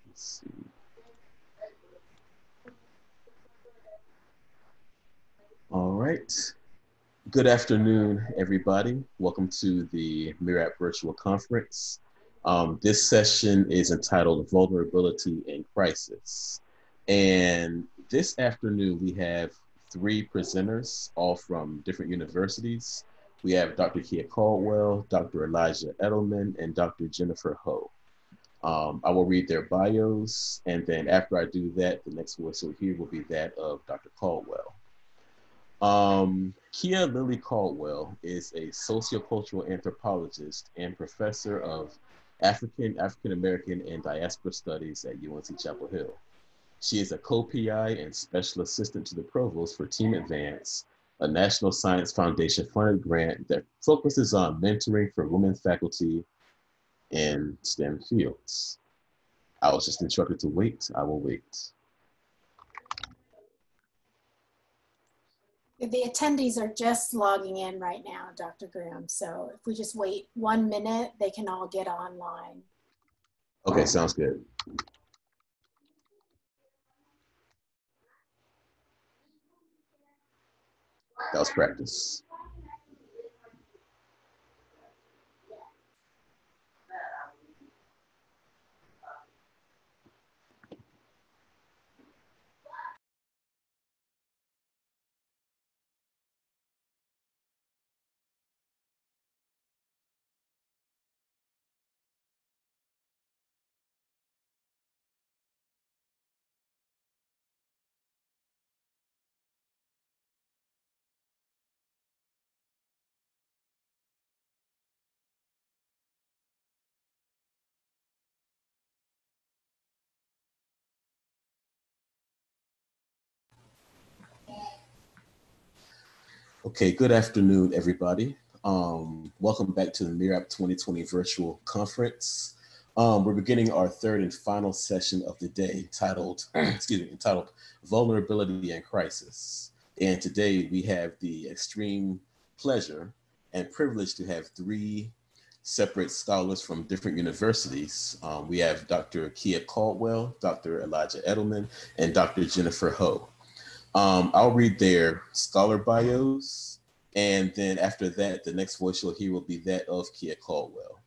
Let's see. All right. Good afternoon, everybody. Welcome to the MURAP virtual conference. This session is entitled Vulnerability in Crisis. And this afternoon, we have three presenters, all from different universities. We have Dr. Kia Caldwell, Dr. Elijah Edelman, and Dr. Jennifer Ho. I will read their bios, and then after I do that, the next voice you'll hear will be that of Dr. Caldwell. Kia Lily Caldwell is a sociocultural anthropologist and professor of African American, and diaspora studies at UNC Chapel Hill. She is a co-PI and special assistant to the provost for Team Advance, a National Science Foundation funded grant that focuses on mentoring for women faculty in STEM fields. I was just instructed to wait. I will wait. The attendees are just logging in right now, Dr. Graham. So if we just wait 1 minute, they can all get online. Okay, sounds good. That was practice. Okay, good afternoon, everybody. Welcome back to the MURAP 2020 virtual conference. We're beginning our third and final session of the day titled, entitled Vulnerability and Crisis. And today we have the extreme pleasure and privilege to have three separate scholars from different universities. We have Dr. Kia Caldwell, Dr. Elijah Edelman, and Dr. Jennifer Ho. I'll read their scholar bios, and then after that, the next voice you'll hear will be that of Kia Caldwell.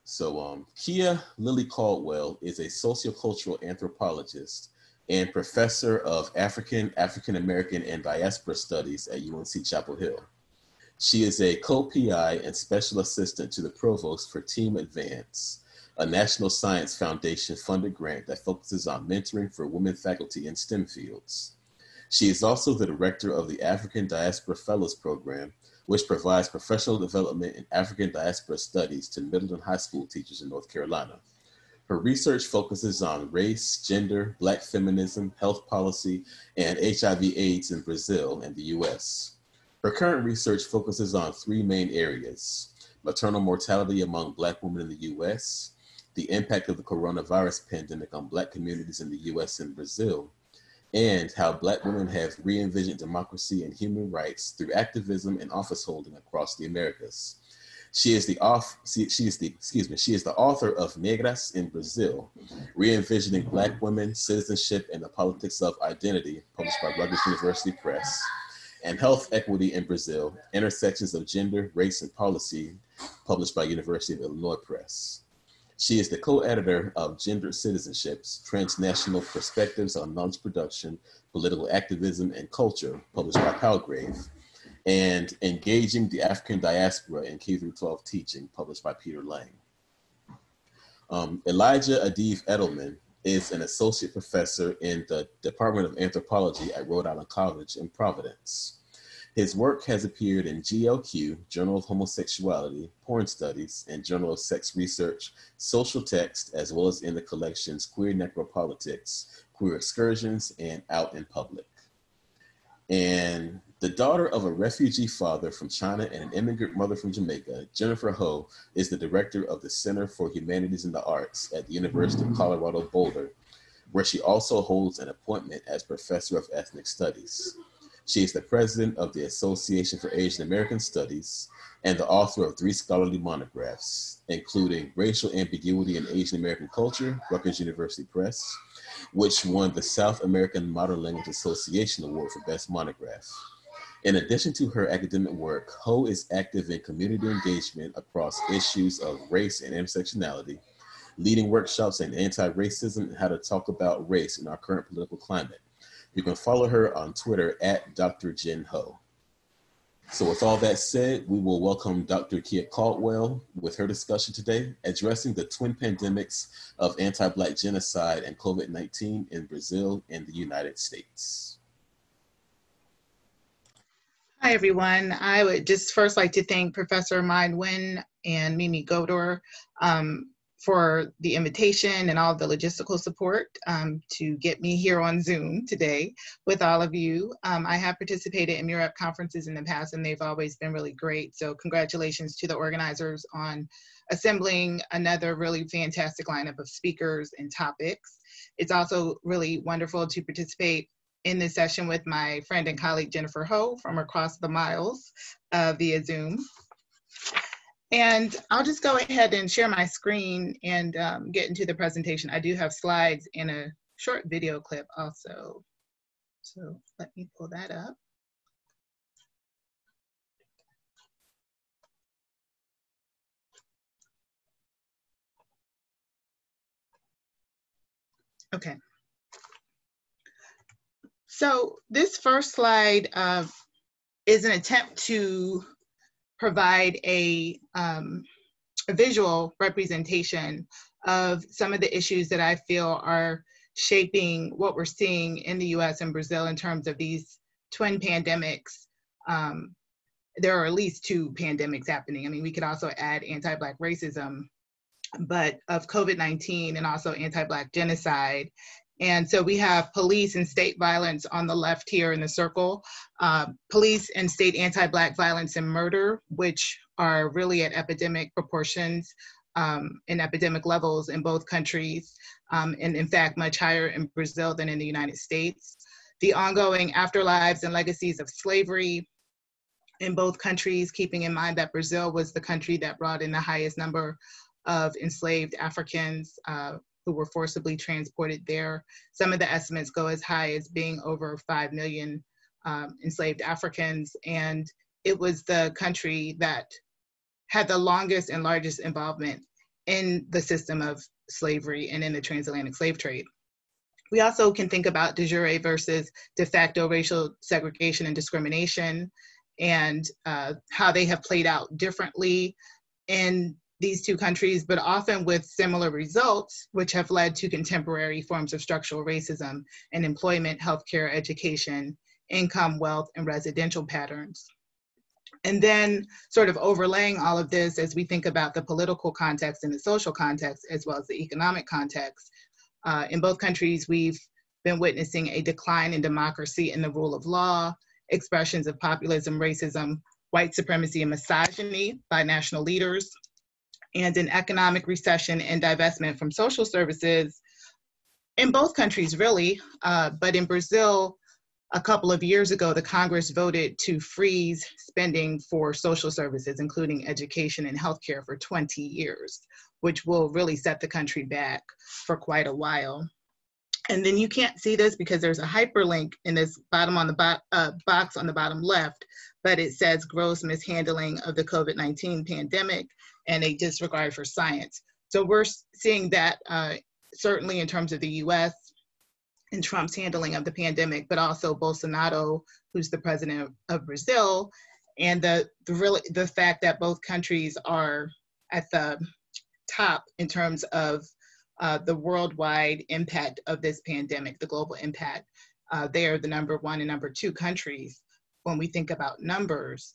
So Kia Lily Caldwell is a sociocultural anthropologist and professor of African American, and diaspora studies at UNC Chapel Hill. She is a co-PI and special assistant to the provost for Team Advance, a National Science Foundation funded grant that focuses on mentoring for women faculty in STEM fields. She is also the director of the African Diaspora Fellows Program, which provides professional development in African diaspora studies to middle and high school teachers in North Carolina. Her research focuses on race, gender, Black feminism, health policy, and HIV/AIDS in Brazil and the US. Her current research focuses on three main areas: maternal mortality among Black women in the US, the impact of the coronavirus pandemic on Black communities in the US and Brazil, and how Black women have re-envisioned democracy and human rights through activism and office holding across the Americas. She is the author of Negras in Brazil, Re-envisioning Black Women, Citizenship, and the Politics of Identity, published by Rutgers University Press, and Health Equity in Brazil, Intersections of Gender, Race, and Policy, published by University of Illinois Press. She is the co-editor of Gendered Citizenships, Transnational Perspectives on Knowledge Production, Political Activism, and Culture, published by Palgrave, and Engaging the African Diaspora in K-12 Teaching, published by Peter Lang. Elijah Adiv Edelman is an associate professor in the Department of Anthropology at Rhode Island College in Providence. His work has appeared in GLQ, Journal of Homosexuality, Porn Studies, and Journal of Sex Research, Social Text, as well as in the collections Queer Necropolitics, Queer Excursions, and Out in Public. And the daughter of a refugee father from China and an immigrant mother from Jamaica, Jennifer Ho is the director of the Center for Humanities and the Arts at the University of Colorado Boulder, where she also holds an appointment as professor of ethnic studies. She is the president of the Association for Asian American Studies and the author of 3 scholarly monographs, including Racial Ambiguity in Asian American Culture, Rutgers University Press, which won the South American Modern Language Association Award for Best Monograph. In addition to her academic work, Ho is active in community engagement across issues of race and intersectionality, leading workshops in anti-racism and how to talk about race in our current political climate. You can follow her on Twitter at Dr. Jen Ho. So with all that said, we will welcome Dr. Kia Caldwell with her discussion today, addressing the twin pandemics of anti-Black genocide and COVID-19 in Brazil and the United States. Hi, everyone. I would just first like to thank Professor Mein Nguyen and Mimi Godor for the invitation and all the logistical support to get me here on Zoom today with all of you. I have participated in MURAP conferences in the past, and they've always been really great. So congratulations to the organizers on assembling another really fantastic lineup of speakers and topics. It's also really wonderful to participate in this session with my friend and colleague Jennifer Ho from across the miles via Zoom. And I'll just go ahead and share my screen and get into the presentation. I do have slides and a short video clip also. So let me pull that up. Okay. So this first slide is an attempt to provide a visual representation of some of the issues that I feel are shaping what we're seeing in the US and Brazil in terms of these twin pandemics. There are at least 2 pandemics happening. I mean, we could also add anti-Black racism, but of COVID-19 and also anti-Black genocide. And so we have police and state violence on the left here in the circle, police and state anti-Black violence and murder, which are really at epidemic proportions and epidemic levels in both countries, and in fact, much higher in Brazil than in the United States. The ongoing afterlives and legacies of slavery in both countries, keeping in mind that Brazil was the country that brought in the highest number of enslaved Africans who were forcibly transported there. Some of the estimates go as high as being over 5 million enslaved Africans. And it was the country that had the longest and largest involvement in the system of slavery and in the transatlantic slave trade. We also can think about de jure versus de facto racial segregation and discrimination, and how they have played out differently in these 2 countries, but often with similar results, which have led to contemporary forms of structural racism in employment, healthcare, education, income, wealth, and residential patterns. And then sort of overlaying all of this as we think about the political context and the social context, as well as the economic context. In both countries, we've been witnessing a decline in democracy and the rule of law, expressions of populism, racism, white supremacy, and misogyny by national leaders, and an economic recession and divestment from social services in both countries, really. But in Brazil, a couple of years ago, the Congress voted to freeze spending for social services, including education and healthcare, for 20 years, which will really set the country back for quite a while. And then you can't see this because there's a hyperlink in this bottom on the box on the bottom left, but it says gross mishandling of the COVID-19 pandemic and a disregard for science. So we're seeing that certainly in terms of the US and Trump's handling of the pandemic, but also Bolsonaro, who's the president of Brazil, and the fact that both countries are at the top in terms of the worldwide impact of this pandemic, the global impact. They are the #1 and #2 countries when we think about numbers.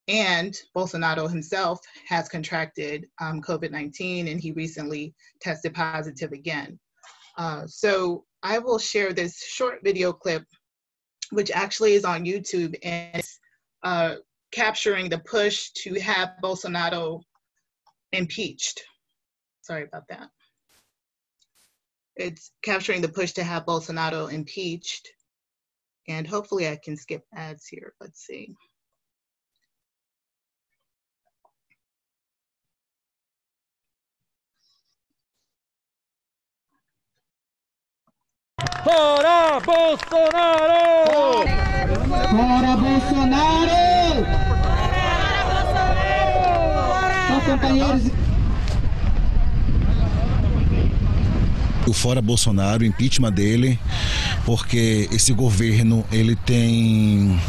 And Bolsonaro himself has contracted COVID-19, and he recently tested positive again. So I will share this short video clip, which actually is on YouTube, and it's capturing the push to have Bolsonaro impeached. Sorry about that. It's capturing the push to have Bolsonaro impeached. And hopefully I can skip ads here. Let's see. Fora Bolsonaro! Fora Bolsonaro! Então, companheiros. O fora Bolsonaro, o impeachment dele, porque esse governo ele tem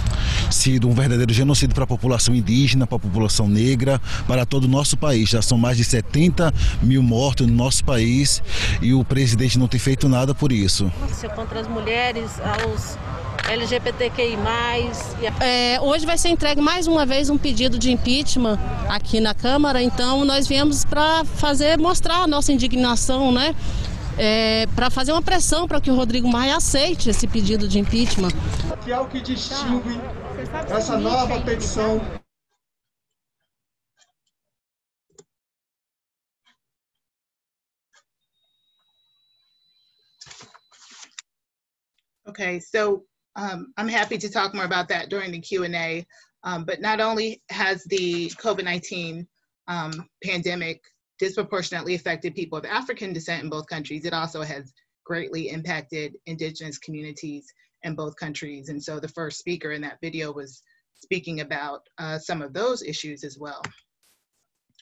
sido um verdadeiro genocídio para a população indígena, para a população negra, para todo o nosso país. Já são mais de 70 mil mortos no nosso país e o presidente não tem feito nada por isso. Contra as mulheres, aos LGBTQI+. Hoje vai ser entregue mais uma vez um pedido de impeachment aqui na Câmara, então nós viemos para mostrar a nossa indignação, né? Para fazer uma pressão para que o Rodrigo Maia aceite esse pedido de impeachment. Que é o que distingue essa nova petição. Okay, so I'm happy to talk more about that during the Q&A, but not only has the COVID-19 pandemic disproportionately affected people of African descent in both countries, it also has greatly impacted indigenous communities in both countries. And so the first speaker in that video was speaking about some of those issues as well.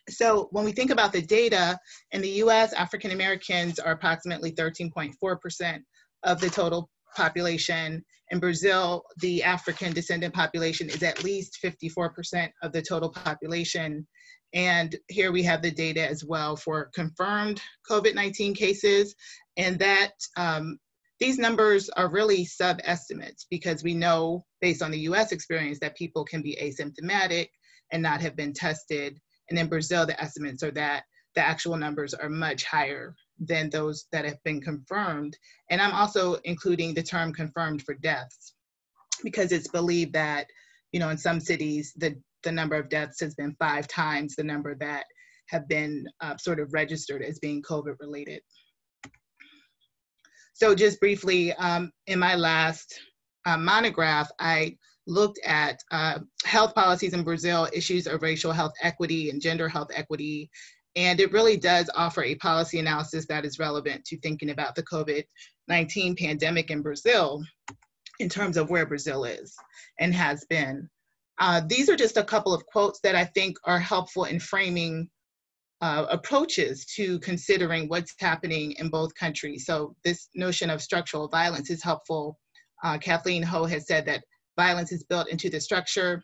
So when we think about the data, in the US, African Americans are approximately 13.4% of the total population. In Brazil, the African descendant population is at least 54% of the total population. And here we have the data as well for confirmed COVID-19 cases, and that these numbers are really sub-estimates because we know based on the US experience that people can be asymptomatic and not have been tested. And in Brazil, the estimates are that the actual numbers are much higher than those that have been confirmed. And I'm also including the term confirmed for deaths because it's believed that, you know, in some cities, the number of deaths has been 5 times the number that have been sort of registered as being COVID related. So just briefly, in my last monograph, I looked at health policies in Brazil, issues of racial health equity and gender health equity. And it really does offer a policy analysis that is relevant to thinking about the COVID-19 pandemic in Brazil in terms of where Brazil is and has been. These are just a couple of quotes that I think are helpful in framing approaches to considering what's happening in both countries. So this notion of structural violence is helpful. Kathleen Ho has said that violence is built into the structure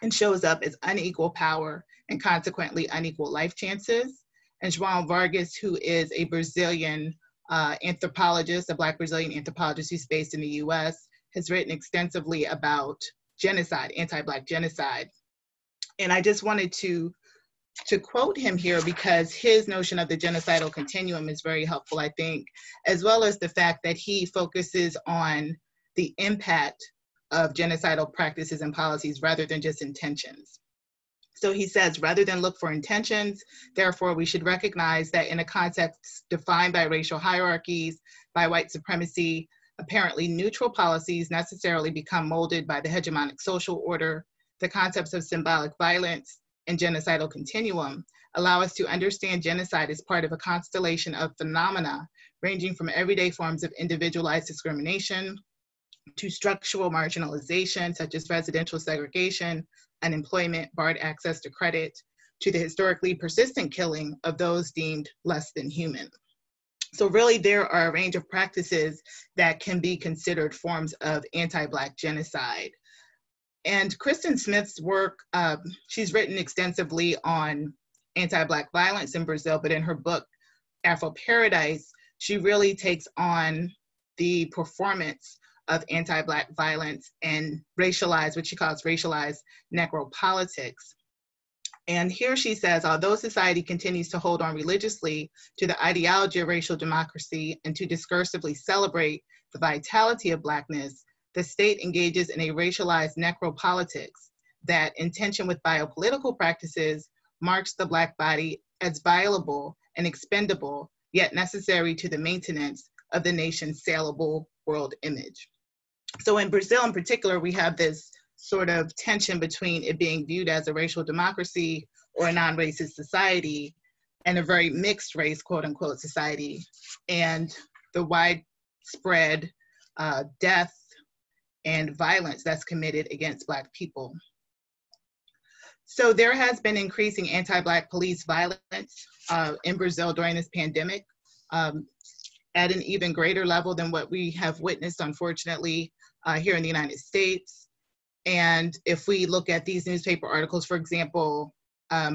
and shows up as unequal power and consequently unequal life chances. And João Vargas, who is a Brazilian anthropologist, a Black Brazilian anthropologist who's based in the US, has written extensively about genocide, anti-Black genocide. And I just wanted to quote him here because his notion of the genocidal continuum is very helpful, I think, as well as the fact that he focuses on the impact of genocidal practices and policies rather than just intentions. So he says, rather than look for intentions, therefore we should recognize that in a context defined by racial hierarchies, by white supremacy, apparently neutral policies necessarily become molded by the hegemonic social order. The concepts of symbolic violence and genocidal continuum allow us to understand genocide as part of a constellation of phenomena ranging from everyday forms of individualized discrimination to structural marginalization, such as residential segregation, unemployment, barred access to credit, to the historically persistent killing of those deemed less than human. So really there are a range of practices that can be considered forms of anti-Black genocide. And Kristen Smith's work, she's written extensively on anti-Black violence in Brazil, but in her book, Afro Paradise, she really takes on the performance of anti-Black violence and racialized, what she calls racialized necropolitics. And here she says, although society continues to hold on religiously to the ideology of racial democracy and to discursively celebrate the vitality of Blackness, the state engages in a racialized necropolitics that, in tension with biopolitical practices, marks the Black body as violable and expendable, yet necessary to the maintenance of the nation's saleable world image. So in Brazil in particular, we have this sort of tension between it being viewed as a racial democracy or a non-racist society and a very mixed race, quote unquote, society, and the widespread death and violence that's committed against Black people. So there has been increasing anti-Black police violence in Brazil during this pandemic at an even greater level than what we have witnessed, unfortunately, here in the United States. And if we look at these newspaper articles, for example,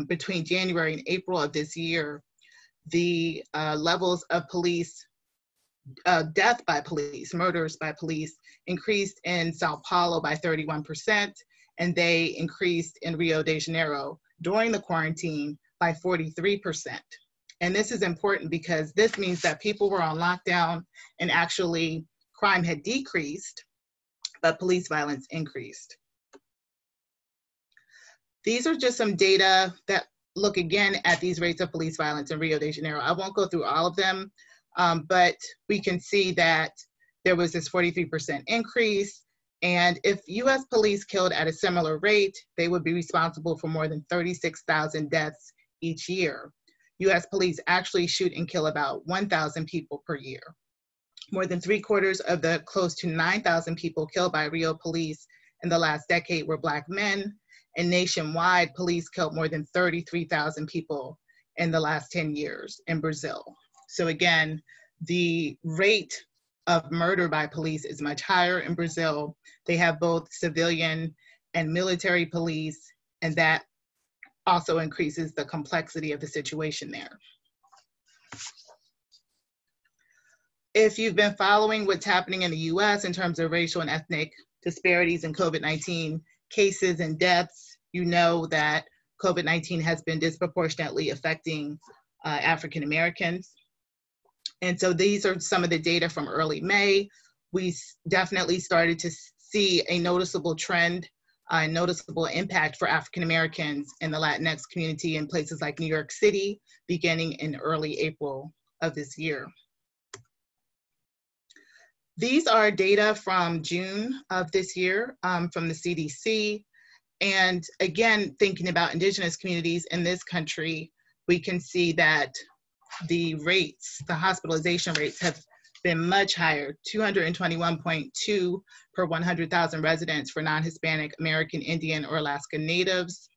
between January and April of this year, the levels of police, death by police, murders by police, increased in Sao Paulo by 31%, and they increased in Rio de Janeiro during the quarantine by 43%. And this is important because this means that people were on lockdown and actually crime had decreased, but police violence increased. These are just some data that look again at these rates of police violence in Rio de Janeiro. I won't go through all of them, but we can see that there was this 43% increase. And if US police killed at a similar rate, they would be responsible for more than 36,000 deaths each year. US police actually shoot and kill about 1,000 people per year. More than 3/4 of the close to 9,000 people killed by Rio police in the last decade were Black men, and nationwide, police killed more than 33,000 people in the last 10 years in Brazil. So again, the rate of murder by police is much higher in Brazil. They have both civilian and military police, and that also increases the complexity of the situation there. If you've been following what's happening in the US in terms of racial and ethnic disparities in COVID-19 cases and deaths, you know that COVID-19 has been disproportionately affecting African Americans. And so these are some of the data from early May. We definitely started to see a noticeable trend, a noticeable impact for African Americans in the Latinx community in places like New York City, beginning in early April of this year. These are data from June of this year from the CDC. And again, thinking about Indigenous communities in this country, we can see that the rates, the hospitalization rates have been much higher, 221.2 per 100,000 residents for non-Hispanic, American Indian, or Alaska Natives.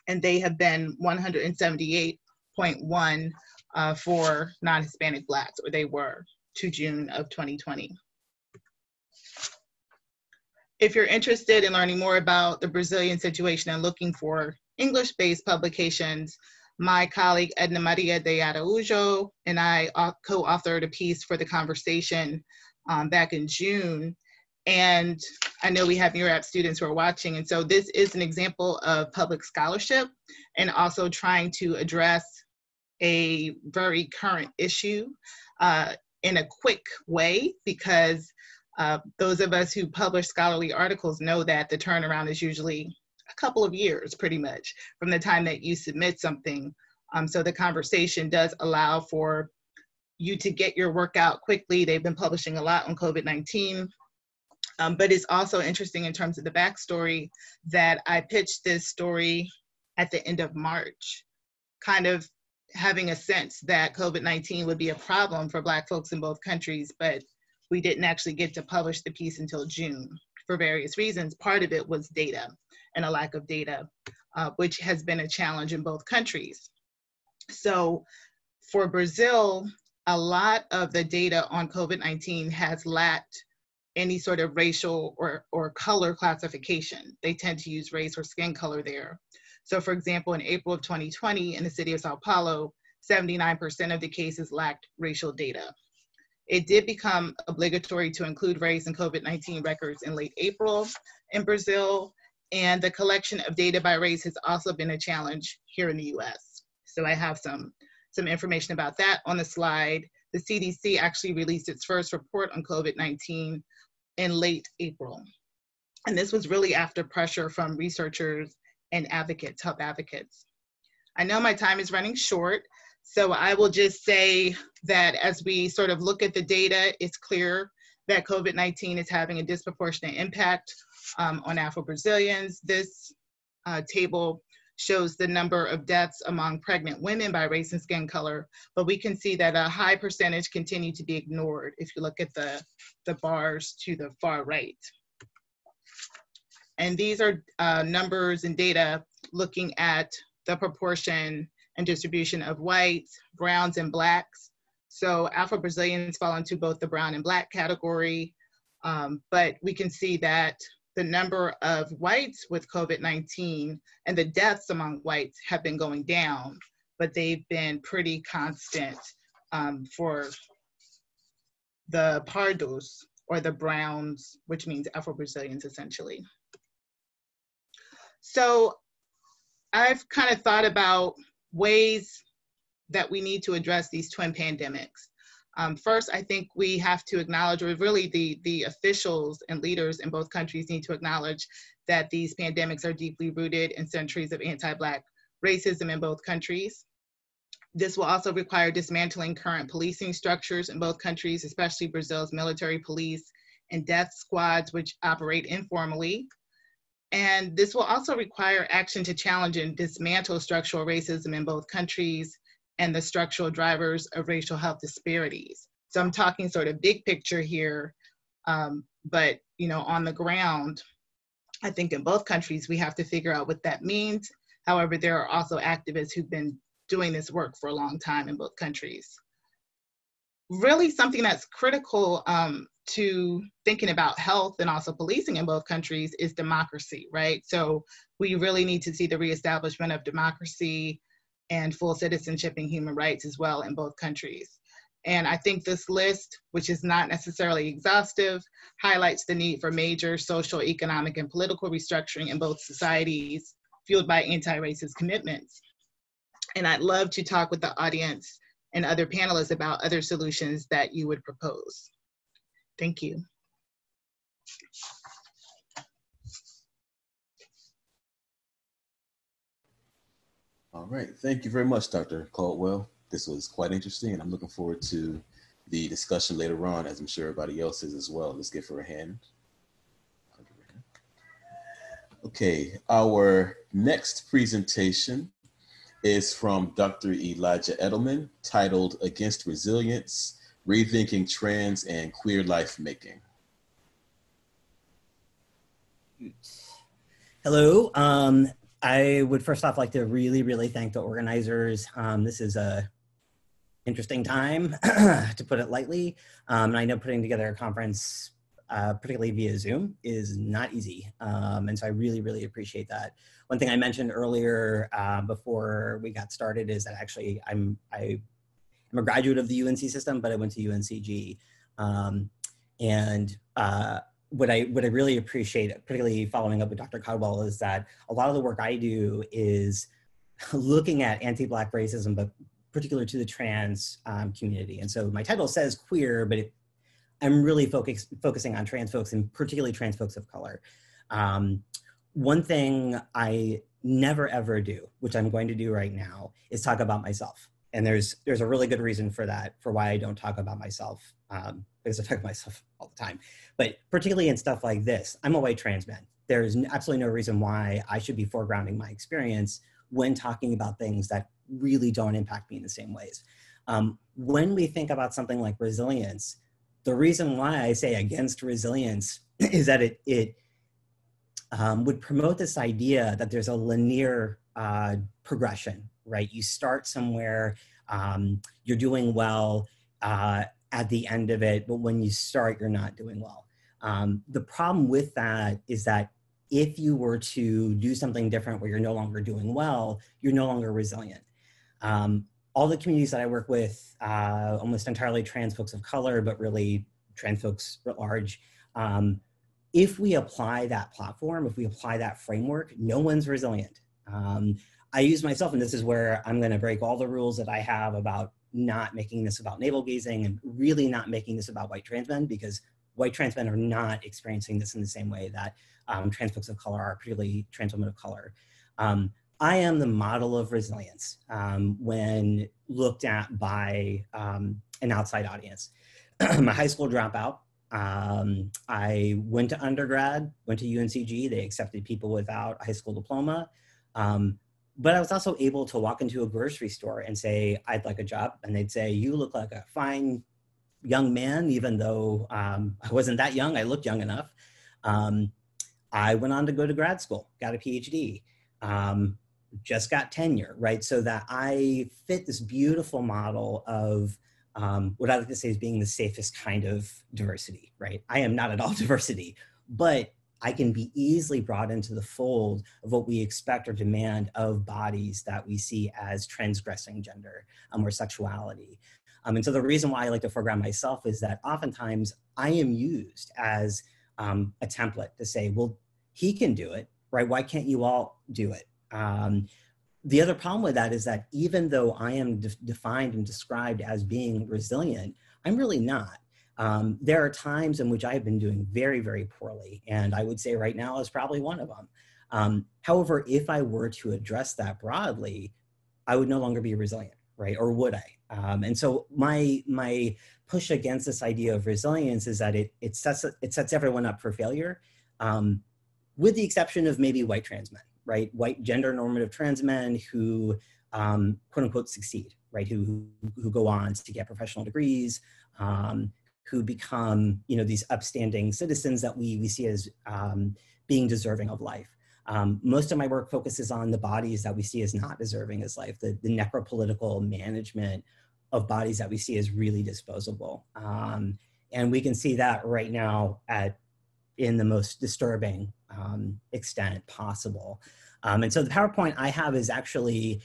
And they have been 178.1 for non-Hispanic Blacks, or they were to June of 2020. If you're interested in learning more about the Brazilian situation and looking for English-based publications, my colleague Edna Maria de Araújo and I co-authored a piece for The Conversation back in June. And I know we have MURAP students who are watching. And so this is an example of public scholarship and also trying to address a very current issue in a quick way, because those of us who publish scholarly articles know that the turnaround is usually a couple of years, pretty much, from the time that you submit something. So The Conversation does allow for you to get your work out quickly. They've been publishing a lot on COVID-19, but it's also interesting in terms of the backstory that I pitched this story at the end of March, kind of having a sense that COVID-19 would be a problem for Black folks in both countries, but we didn't actually get to publish the piece until June for various reasons. Part of it was data and a lack of data, which has been a challenge in both countries. So for Brazil, a lot of the data on COVID-19 has lacked any sort of racial or color classification. They tend to use race or skin color there. So for example, in April of 2020, in the city of Sao Paulo, 79% of the cases lacked racial data. It did become obligatory to include race in COVID-19 records in late April in Brazil, and the collection of data by race has also been a challenge here in the US. So I have some information about that on the slide. The CDC actually released its first report on COVID-19 in late April. And this was really after pressure from researchers and advocates, health advocates. I know my time is running short, so I will just say that as we sort of look at the data, it's clear that COVID-19 is having a disproportionate impact on Afro-Brazilians. This table shows the number of deaths among pregnant women by race and skin color, but we can see that a high percentage continue to be ignored if you look at the bars to the far right. And these are numbers and data looking at the proportion and distribution of whites, browns, and blacks. So Afro-Brazilians fall into both the brown and black category, but we can see that the number of whites with COVID-19 and the deaths among whites have been going down, but they've been pretty constant for the pardos, or the browns, which means Afro-Brazilians essentially. So I've kind of thought about ways that we need to address these twin pandemics. First, I think we have to acknowledge, or really the officials and leaders in both countries need to acknowledge that these pandemics are deeply rooted in centuries of anti-Black racism in both countries. This will also require dismantling current policing structures in both countries, especially Brazil's military police and death squads, which operate informally. And this will also require action to challenge and dismantle structural racism in both countries and the structural drivers of racial health disparities. So I'm talking sort of big picture here, but on the ground, I think in both countries, we have to figure out what that means. However, there are also activists who've been doing this work for a long time in both countries. Really something that's critical to thinking about health and also policing in both countries is democracy, right? So we really need to see the reestablishment of democracy and full citizenship and human rights as well in both countries. And I think this list, which is not necessarily exhaustive, highlights the need for major social, economic, and political restructuring in both societies, fueled by anti-racist commitments. And I'd love to talk with the audience and other panelists about other solutions that you would propose. Thank you. All right, thank you very much, Dr. Caldwell. This was quite interesting, and I'm looking forward to the discussion later on, as I'm sure everybody else is as well. Let's give her a hand. Okay, our next presentation is from Dr. Elijah Edelman, titled Against Resilience, Rethinking Trans and Queer Life Making. Hello. I would first off like to really thank the organizers. This is a interesting time, to put it lightly. And I know putting together a conference, particularly via Zoom, is not easy. And so I really appreciate that. One thing I mentioned earlier before we got started is that actually I'm a graduate of the UNC system, but I went to UNCG. What I really appreciate, particularly following up with Dr. Caldwell, is that a lot of the work I do is looking at anti-Black racism, but particular to the trans community. And so my title says queer, but I'm really focusing on trans folks, and particularly trans folks of color. One thing I never ever do, which I'm going to do right now, is talk about myself. And there's a really good reason for that, for why I don't talk about myself, because I talk about myself all the time. But particularly in stuff like this, I'm a white trans man. There's absolutely no reason why I should be foregrounding my experience when talking about things that really don't impact me in the same ways. When we think about something like resilience, the reason why I say against resilience is that it would promote this idea that there's a linear progression, right? You start somewhere, you're doing well at the end of it, but when you start, you're not doing well. The problem with that is that if you were to do something different where you're no longer doing well, you're no longer resilient. All the communities that I work with, almost entirely trans folks of color, but really trans folks at large, if we apply that platform, if we apply that framework, no one's resilient. I use myself, and this is where I'm gonna break all the rules that I have about not making this about navel gazing and really not making this about white trans men, because white trans men are not experiencing this in the same way that trans folks of color are, particularly trans women of color. I am the model of resilience when looked at by an outside audience. I'm a high school dropout. I went to undergrad, went to UNCG. They accepted people without a high school diploma. But I was also able to walk into a grocery store and say, I'd like a job. And they'd say, you look like a fine young man, even though I wasn't that young, I looked young enough. I went on to go to grad school, got a PhD, just got tenure, right? So that I fit this beautiful model of what I like to say is being the safest kind of diversity, right? I am not at all diversity, but I can be easily brought into the fold of what we expect or demand of bodies that we see as transgressing gender or sexuality. And so the reason why I like to foreground myself is that oftentimes I am used as a template to say, well, he can do it, right? Why can't you all do it? The other problem with that is that even though I am defined and described as being resilient, I'm really not. There are times in which I have been doing very, very poorly, and I would say right now is probably one of them. However, if I were to address that broadly, I would no longer be resilient, right? Or would I? And so my push against this idea of resilience is that it sets everyone up for failure, with the exception of maybe white trans men, right? White gender normative trans men who quote unquote succeed, right? Who go on to get professional degrees, who become, you know, these upstanding citizens that we see as being deserving of life. Most of my work focuses on the bodies that we see as not deserving as life, the necropolitical management of bodies that we see as really disposable. And we can see that right now in the most disturbing extent possible. And so the PowerPoint I have is actually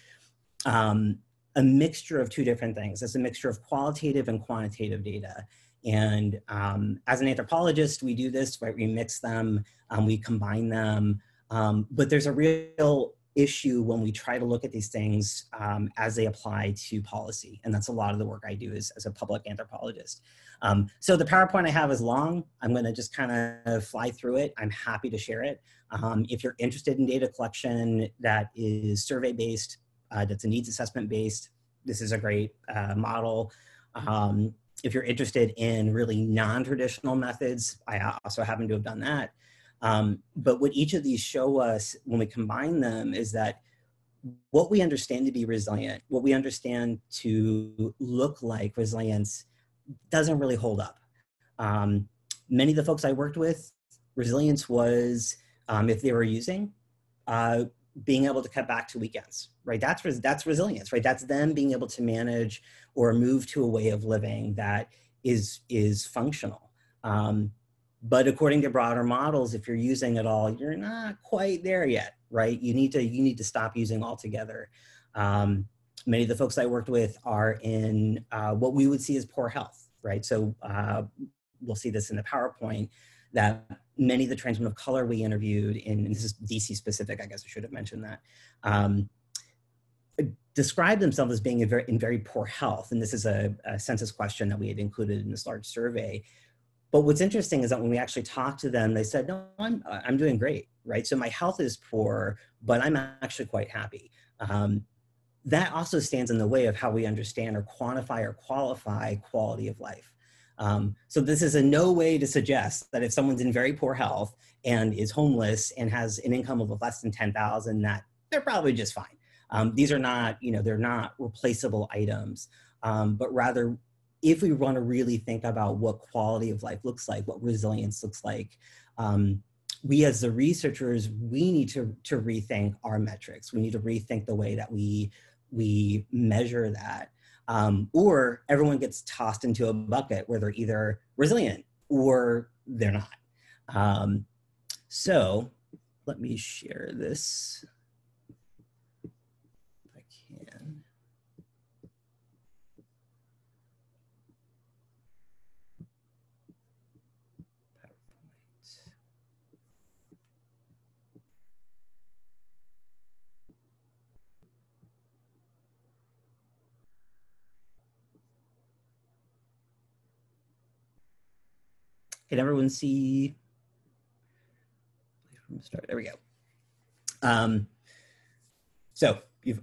a mixture of two different things. It's a mixture of qualitative and quantitative data. And as an anthropologist, we do this, right? We mix them, we combine them. But there's a real issue when we try to look at these things as they apply to policy. And that's a lot of the work I do as a public anthropologist. So the PowerPoint I have is long. I'm gonna just kind of fly through it. I'm happy to share it. If you're interested in data collection that is survey-based, that's a needs assessment-based, this is a great model. If you're interested in really non-traditional methods, I also happen to have done that. But what each of these show us when we combine them is that what we understand to be resilient, what we understand to look like resilience doesn't really hold up. Many of the folks I worked with, resilience was, if they were using, being able to cut back to weekends, right? That's resilience, right? That's them being able to manage or move to a way of living that is functional. But according to broader models, if you're using it all, you're not quite there yet, right? You need to stop using altogether. Many of the folks I worked with are in what we would see as poor health, right? So we'll see this in the PowerPoint, that many of the trans women of color we interviewed, and this is DC specific, I guess I should have mentioned that, describe themselves as being in very poor health. And this is a census question that we had included in this large survey. But what's interesting is that when we actually talked to them, they said, no, I'm doing great, right? So my health is poor, but I'm actually quite happy. That also stands in the way of how we understand or quantify or qualify quality of life. So this is in no way to suggest that if someone's in very poor health and is homeless and has an income of less than 10,000, that they're probably just fine. These are not, they're not replaceable items, but rather, if we want to really think about what quality of life looks like, what resilience looks like, we as the researchers, we need to rethink our metrics. We need to rethink the way that we measure that. Or everyone gets tossed into a bucket where they're either resilient or they're not. So let me share this if I can. Can everyone see? There we go. So we've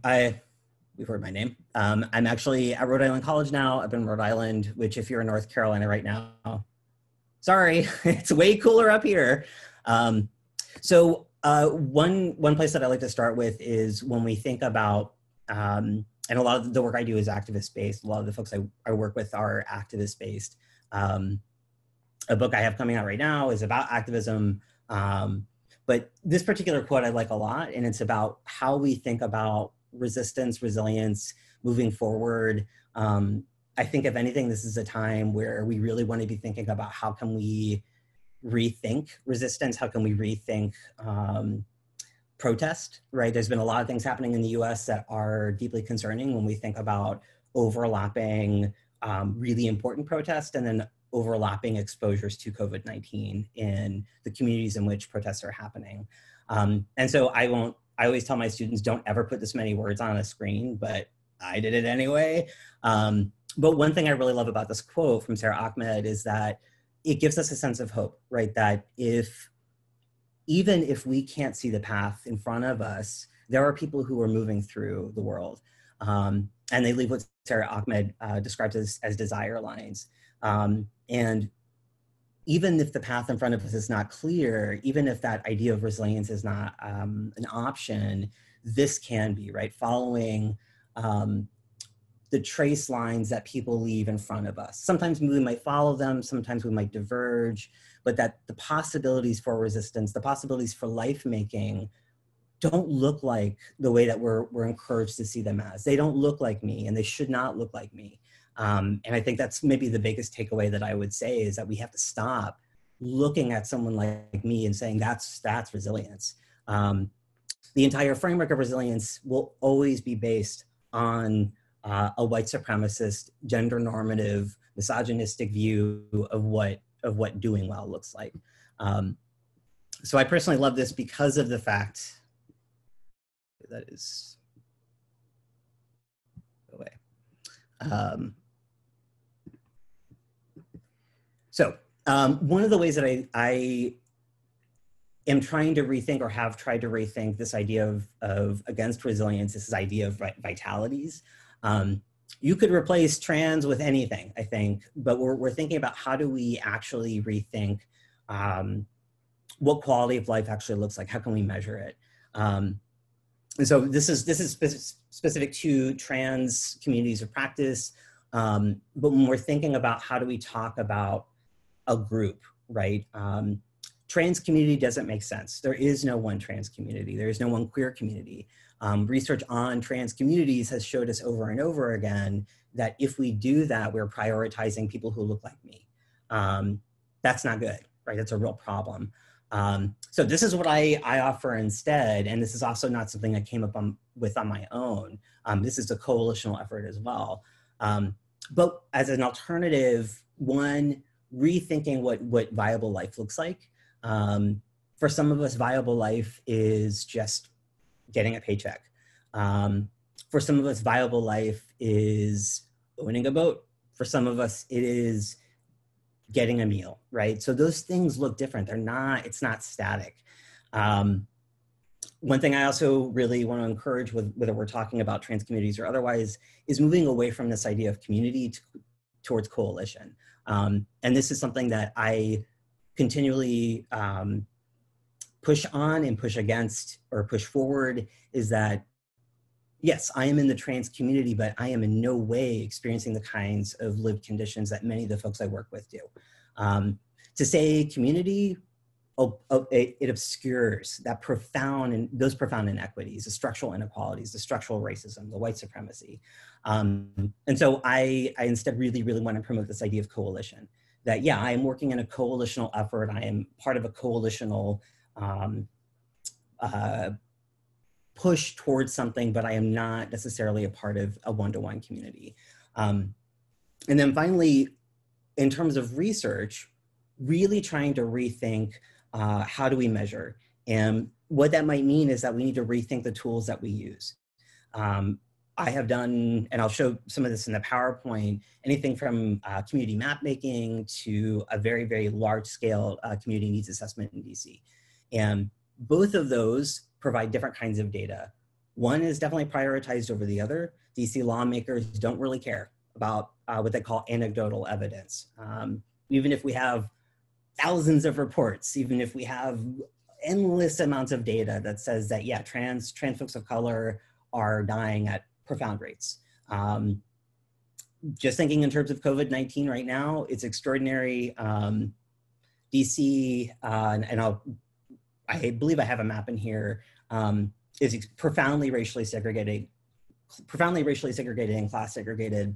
heard my name. I'm actually at Rhode Island College now. I've been in Rhode Island, which if you're in North Carolina right now, Sorry, it's way cooler up here. So one place that I like to start with is when we think about, and a lot of the work I do is activist-based. A lot of the folks I work with are activist-based. A book I have coming out right now is about activism. But this particular quote I like a lot, and it's about how we think about resistance, resilience, moving forward. I think if anything, this is a time where we really want to be thinking about how can we rethink resistance, how can we rethink protest, right? There's been a lot of things happening in the US that are deeply concerning when we think about overlapping really important protests and then overlapping exposures to COVID-19 in the communities in which protests are happening. And so I always tell my students, don't ever put this many words on a screen, but I did it anyway. But one thing I really love about this quote from Sarah Ahmed is that it gives us a sense of hope, right? That even if we can't see the path in front of us, there are people who are moving through the world. And they leave what Sarah Ahmed describes as desire lines. And even if the path in front of us is not clear, even if that idea of resilience is not an option, this can be, right? Following the trace lines that people leave in front of us. Sometimes we might follow them, sometimes we might diverge, but that the possibilities for resistance, the possibilities for life making don't look like the way that we're encouraged to see them as. They don't look like me, and they should not look like me. And I think that's maybe the biggest takeaway that I would say is that we have to stop looking at someone like me and saying that's resilience. The entire framework of resilience will always be based on a white supremacist, gender normative, misogynistic view of what doing well looks like. So I personally love this because of the fact that is away. So one of the ways that I am trying to rethink or have tried to rethink this idea of against resilience, this idea of vitalities. You could replace trans with anything, I think, but we're thinking about how do we actually rethink what quality of life actually looks like? How can we measure it? And so this is specific to trans communities of practice, but when we're thinking about how do we talk about a group, right? Trans community doesn't make sense. There is no one trans community. There is no one queer community. Research on trans communities has showed us over and over again that if we do that, we're prioritizing people who look like me. That's not good, right? That's a real problem. So this is what I offer instead, and this is also not something I came up with on my own. This is a coalitional effort as well. But as an alternative, one, rethinking what viable life looks like. For some of us, viable life is just getting a paycheck. For some of us, viable life is owning a boat. For some of us, it is getting a meal, right? So those things look different. It's not static. One thing I also really want to encourage, whether we're talking about trans communities or otherwise, is moving away from this idea of community towards coalition. And this is something that I continually push on and push against or push forward, is that, yes, I am in the trans community, but I am in no way experiencing the kinds of lived conditions that many of the folks I work with do. To say community, it obscures that those profound inequities, the structural inequalities, the structural racism, the white supremacy. And so I instead really, really want to promote this idea of coalition. That, yeah, I am working in a coalitional effort. I am part of a coalitional push towards something, but I am not necessarily a part of a one-to-one community. And then finally, in terms of research, really trying to rethink how do we measure? And what that might mean is that we need to rethink the tools that we use. I have done, and I'll show some of this in the PowerPoint, anything from community map making to a very, very large scale community needs assessment in DC. And both of those provide different kinds of data. One is definitely prioritized over the other. DC lawmakers don't really care about what they call anecdotal evidence. Even if we have thousands of reports, even if we have endless amounts of data that says that, yeah, trans folks of color are dying at profound rates. Just thinking in terms of COVID-19 right now, it's extraordinary. DC, and I believe I have a map in here, is profoundly racially segregated and class segregated.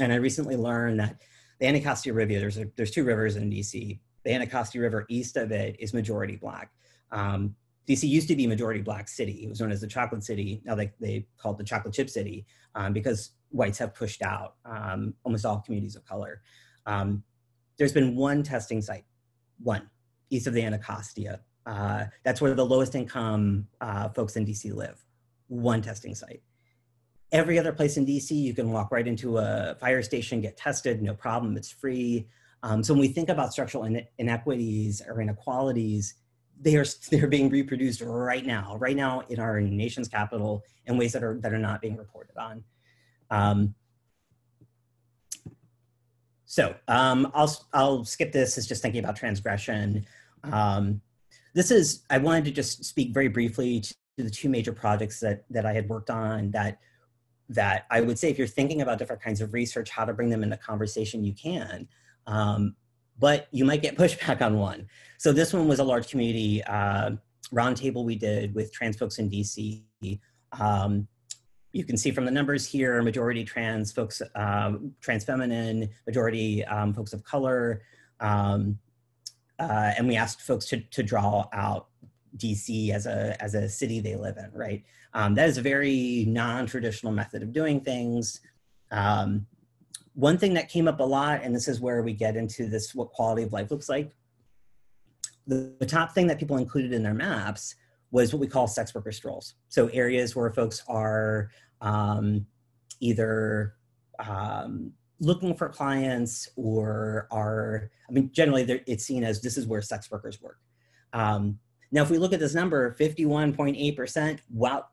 And I recently learned that the Anacostia River, there's two rivers in DC. The Anacostia River east of it is majority Black. DC used to be majority Black city. It was known as the Chocolate City. Now they call it the Chocolate Chip City because whites have pushed out almost all communities of color. There's been one testing site, one, east of the Anacostia. That's where the lowest income folks in DC live, one testing site. Every other place in DC, you can walk right into a fire station, get tested, no problem, it's free. So when we think about structural inequities or inequalities, they're being reproduced right now in our nation's capital in ways that are not being reported on. I'll skip this. It's just thinking about transgression. I wanted to just speak very briefly to the two major projects that I had worked on that I would say if you're thinking about different kinds of research, how to bring them into conversation, you can. But you might get pushback on one. So this one was a large community roundtable we did with trans folks in DC. You can see from the numbers here, majority trans folks, trans feminine, majority folks of color. And we asked folks to draw out DC as a city they live in, right? That is a very non-traditional method of doing things. One thing that came up a lot, and this is where we get into this, what quality of life looks like. The top thing that people included in their maps was what we call sex worker strolls. So areas where folks are either looking for clients or are, generally it's seen as this is where sex workers work. Now, if we look at this number, 51.8%, wow,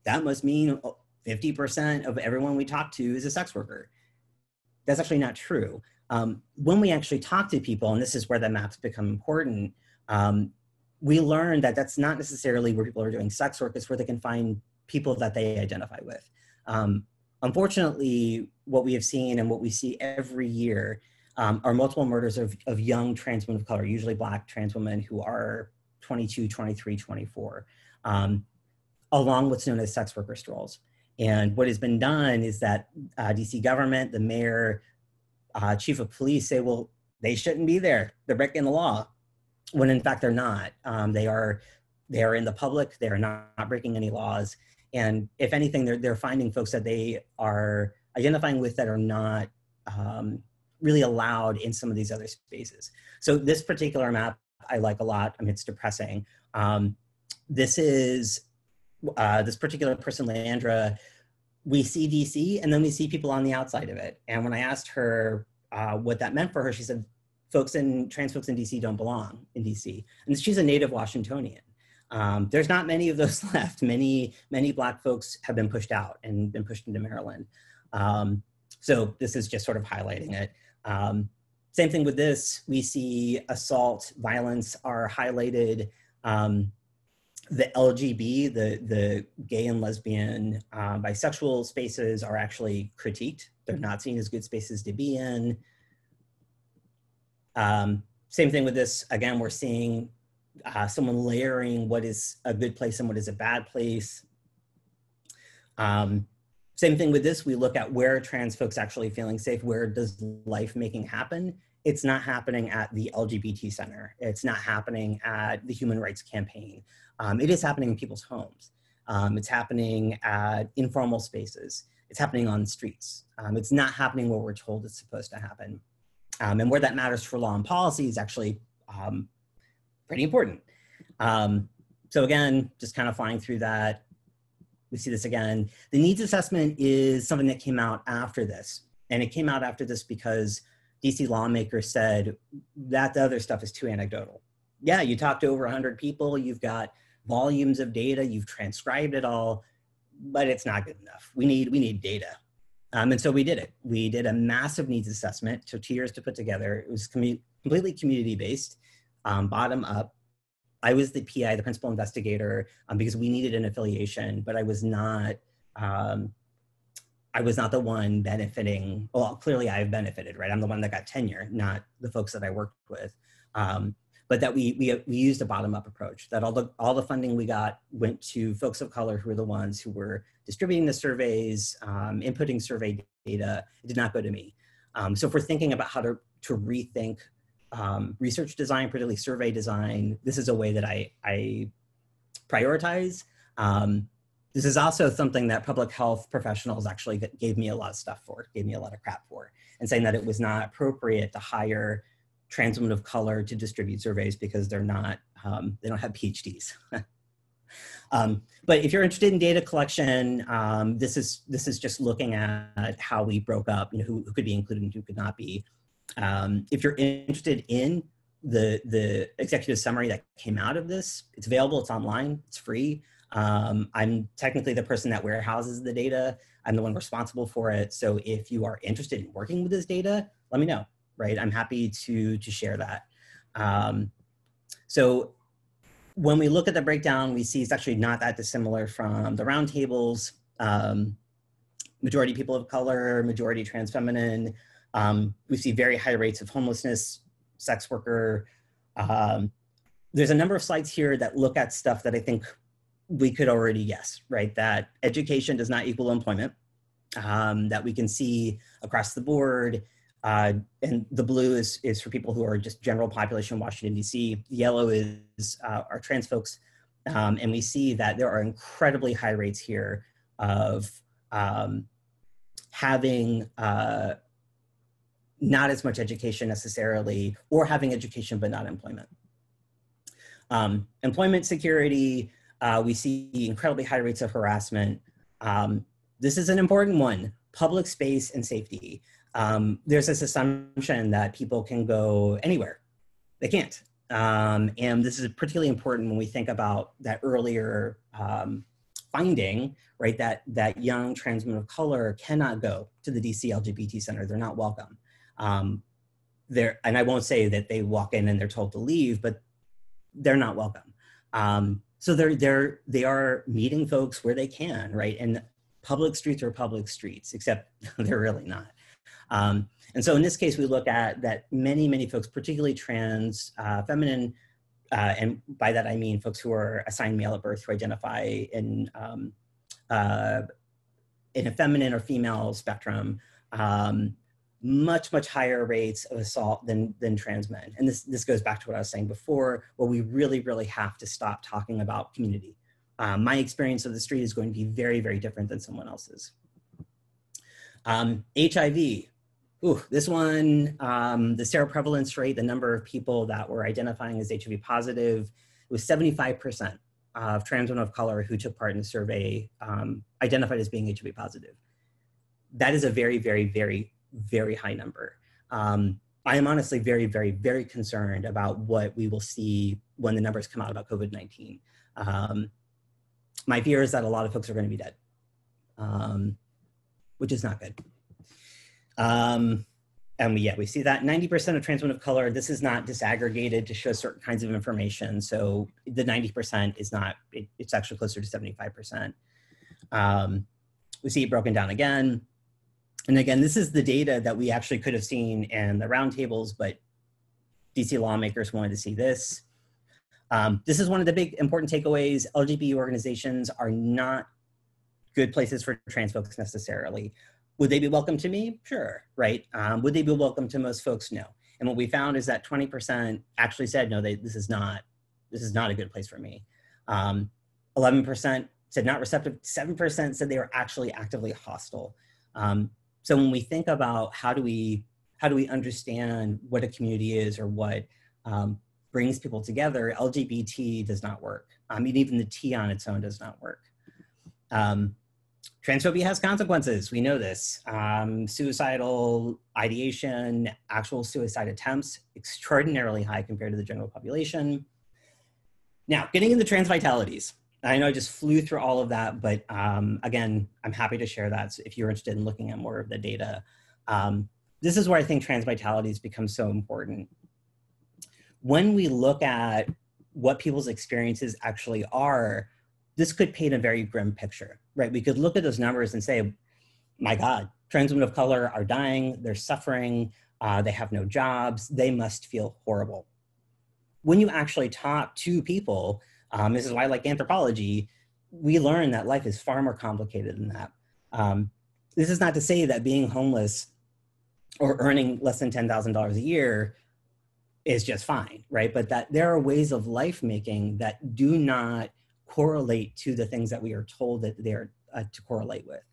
that must mean 50% of everyone we talk to is a sex worker. That's actually not true. When we actually talk to people, and this is where the maps become important, we learn that that's not necessarily where people are doing sex work, it's where they can find people that they identify with. Unfortunately, what we have seen and what we see every year are multiple murders of young trans women of color, usually Black trans women who are 22, 23, 24, along with what's known as sex worker strolls. And what has been done is that DC government, the mayor, chief of police say, well, they shouldn't be there. They're breaking the law, when in fact they're not. They are in the public. They are not breaking any laws. And if anything, they're finding folks that they are identifying with that are not really allowed in some of these other spaces. So this particular map I like a lot. It's depressing. This is this particular person, Leandra. We see DC and then we see people on the outside of it. And when I asked her what that meant for her, she said, trans folks in DC don't belong in DC. And she's a native Washingtonian. There's not many of those left. Many Black folks have been pushed out and been pushed into Maryland. So this is just sort of highlighting it. Same thing with this, we see assault, violence are highlighted. The LGB, the gay and lesbian, bisexual spaces are actually critiqued. They're not seen as good spaces to be in. Same thing with this, again, we're seeing someone layering what is a good place and what is a bad place. Same thing with this, we look at where trans folks actually feeling safe, where does life making happen? It's not happening at the LGBT center. It's not happening at the Human Rights Campaign. It is happening in people's homes. It's happening at informal spaces. It's happening on the streets. It's not happening where we're told it's supposed to happen. And where that matters for law and policy is actually pretty important. So again, just kind of flying through that, we see this again. The needs assessment is something that came out after this. And it came out after this because DC lawmakers said that the other stuff is too anecdotal. Yeah, you talked to over 100 people, you've got volumes of data, you've transcribed it all, but it's not good enough. We need data. And so we did it. We did a massive needs assessment, took 2 years to put together. It was completely community-based, bottom up. I was the PI, the principal investigator, because we needed an affiliation, but I was not the one benefiting. Well, clearly I've benefited, right? I'm the one that got tenure, not the folks that I worked with. But that we used a bottom-up approach, that all the funding we got went to folks of color who were the ones who were distributing the surveys, inputting survey data. It did not go to me. So if we're thinking about how to rethink research design, particularly survey design, this is a way that I prioritize. This is also something that public health professionals actually gave me a lot of stuff for, gave me a lot of crap for, and saying that it was not appropriate to hire trans women of color to distribute surveys because they're not, they don't have PhDs. But if you're interested in data collection, this is just looking at how we broke up, who could be included and who could not be. If you're interested in the executive summary that came out of this, it's available, it's online, it's free. I'm technically the person that warehouses the data. I'm the one responsible for it. So if you are interested in working with this data, let me know, right? I'm happy to share that. So when we look at the breakdown, we see it's actually not that dissimilar from the roundtables. Majority people of color, majority trans feminine. We see very high rates of homelessness, sex worker. There's a number of slides here that look at stuff that I think we could already guess, right? That education does not equal employment, that we can see across the board. And the blue is for people who are just general population in Washington, D.C. Yellow is our trans folks. And we see that there are incredibly high rates here of having not as much education necessarily, or having education but not employment. Employment security, we see incredibly high rates of harassment. This is an important one, public space and safety. There's this assumption that people can go anywhere. They can't. And this is particularly important when we think about that earlier finding, right, that young trans women of color cannot go to the DC LGBT Center. They're not welcome. And I won't say that they walk in and they're told to leave, but they're not welcome. So they are meeting folks where they can, right? And public streets are public streets, except they're really not. And so in this case, we look at that many folks, particularly trans, feminine, and by that I mean folks who are assigned male at birth, who identify in a feminine or female spectrum, much higher rates of assault than trans men. And this goes back to what I was saying before, where we really have to stop talking about community. My experience of the street is going to be very different than someone else's. HIV. Ooh, this one, the seroprevalence rate, the number of people that were identifying as HIV positive, it was 75% of trans women of color who took part in the survey identified as being HIV positive. That is a very high number. I am honestly very concerned about what we will see when the numbers come out about COVID-19. My fear is that a lot of folks are going to be dead, which is not good. And we see that 90% of trans women of color, this is not disaggregated to show certain kinds of information. So the 90% is not, it's actually closer to 75%. We see it broken down again. And again, this is the data that we actually could have seen in the roundtables, but DC lawmakers wanted to see this. This is one of the big important takeaways. LGBT organizations are not good places for trans folks necessarily. Would they be welcome to me? Sure, right? Would they be welcome to most folks? No. And what we found is that 20% actually said, no, this is not a good place for me. 11% said not receptive, 7% said they were actually actively hostile. So when we think about how do we understand what a community is or what brings people together, LGBT does not work. I mean, even the T on its own does not work. Transphobia has consequences. We know this. Suicidal ideation, actual suicide attempts, extraordinarily high compared to the general population. Now, getting into trans vitalities. I know I just flew through all of that, but again, I'm happy to share that if you're interested in looking at more of the data. This is where I think trans vitalities become so important. when we look at what people's experiences actually are, this could paint a very grim picture, right? We could look at those numbers and say, my God, trans women of color are dying, they're suffering, they have no jobs, they must feel horrible. When you actually talk to people, this is why I like anthropology, we learn that life is far more complicated than that. This is not to say that being homeless or earning less than $10,000 a year is just fine, right? But that there are ways of life making that do not correlate to the things that we are told that they're to correlate with.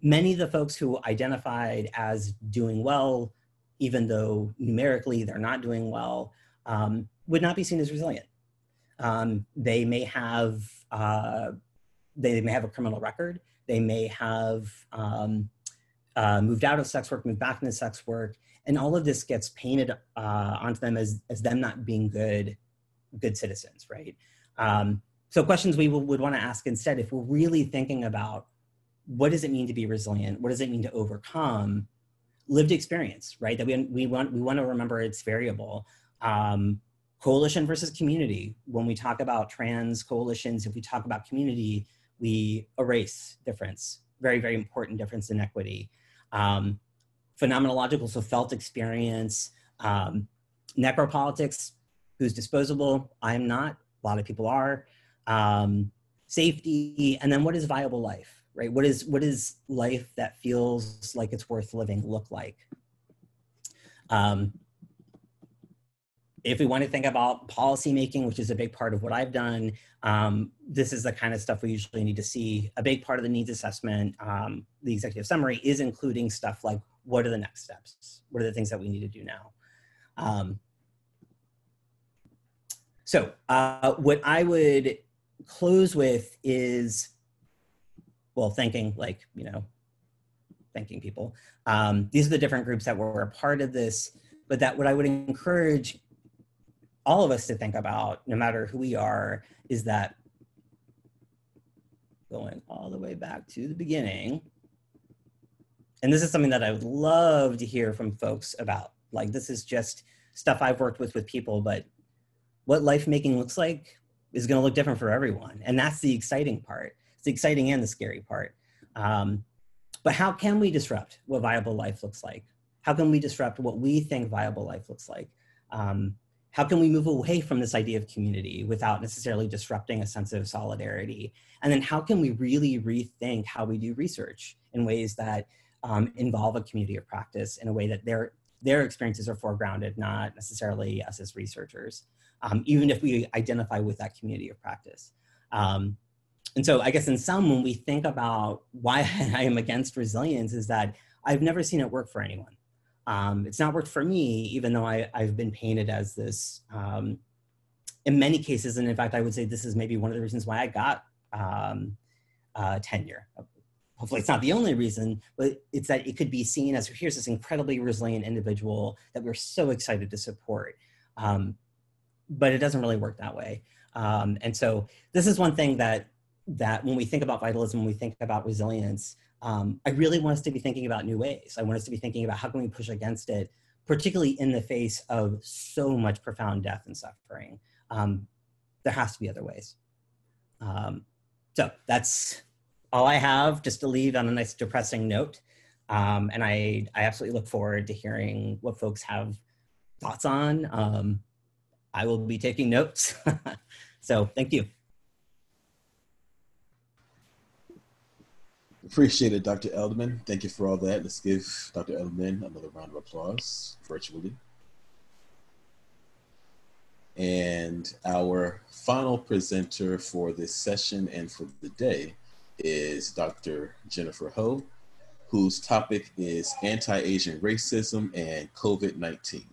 Many of the folks who identified as doing well, even though numerically they're not doing well, would not be seen as resilient. They may have a criminal record. They may have moved out of sex work, moved back into sex work, and all of this gets painted onto them as them not being good citizens, right? So questions we would want to ask instead, if we're really thinking about what does it mean to be resilient, what does it mean to overcome, lived experience, right? That we want to remember it's variable. Coalition versus community. When we talk about trans coalitions, if we talk about community, we erase difference, very, very important difference in equity. Phenomenological, so felt experience. Necropolitics, who's disposable? I'm not, a lot of people are. Safety, and then what is viable life, right? What is life that feels like it's worth living look like? If we want to think about policy making, which is a big part of what I've done, this is the kind of stuff we usually need to see. A big part of the needs assessment, the executive summary, is including stuff like, what are the next steps? What are the things that we need to do now? So what I would close with is, well, thanking people. These are the different groups that were a part of this, but that what I would encourage all of us to think about, no matter who we are, is that going all the way back to the beginning, and this is something that I would love to hear from folks about. Like, this is just stuff I've worked with people, but what life making looks like is going to look different for everyone. And that's the exciting part. It's the exciting and the scary part. But how can we disrupt what viable life looks like? How can we disrupt what we think viable life looks like? How can we move away from this idea of community without necessarily disrupting a sense of solidarity? And then how can we really rethink how we do research in ways that involve a community of practice, in a way that their experiences are foregrounded, not necessarily us as researchers, even if we identify with that community of practice. And so I guess in sum, when we think about why I am against resilience, is that I've never seen it work for anyone. It's not worked for me, even though I've been painted as this, in many cases, and in fact, I would say this is maybe one of the reasons why I got tenure. Hopefully it's not the only reason, but it's that it could be seen as, here's this incredibly resilient individual that we're so excited to support. But it doesn't really work that way. And so this is one thing that when we think about vitalism, when we think about resilience, I really want us to be thinking about new ways. I want us to be thinking about how can we push against it, particularly in the face of so much profound death and suffering. There has to be other ways. So that's all I have, just to leave on a nice depressing note. And I absolutely look forward to hearing what folks have thoughts on. I will be taking notes. So thank you. Appreciate it, Dr. Elderman. Thank you for all that. Let's give Dr. Elderman another round of applause virtually. And our final presenter for this session and for the day is Dr. Jennifer Ho, whose topic is anti-Asian racism and COVID-19.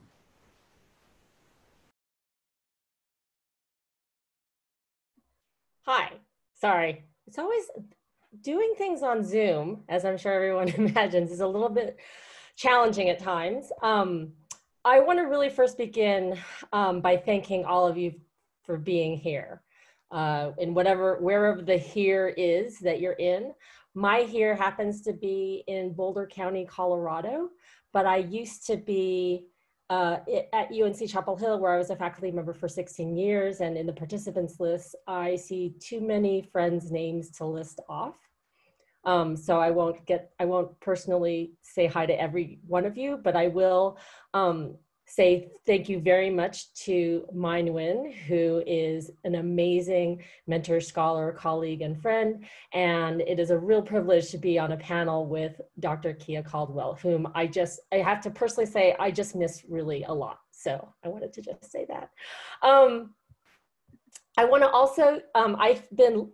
Hi, sorry. It's always doing things on Zoom, as I'm sure everyone imagines, is a little bit challenging at times. I want to really first begin by thanking all of you for being here. In wherever the here is that you're in. My here happens to be in Boulder County, Colorado, but I used to be at UNC Chapel Hill, where I was a faculty member for 16 years, and in the participants list, I see too many friends' names to list off. So I won't personally say hi to every one of you, but I will say thank you very much to Mai Nguyen, who is an amazing mentor, scholar, colleague, and friend. And it is a real privilege to be on a panel with Dr. Kia Caldwell, whom I have to personally say, I just miss really a lot. So I wanted to just say that. I want to also, I've been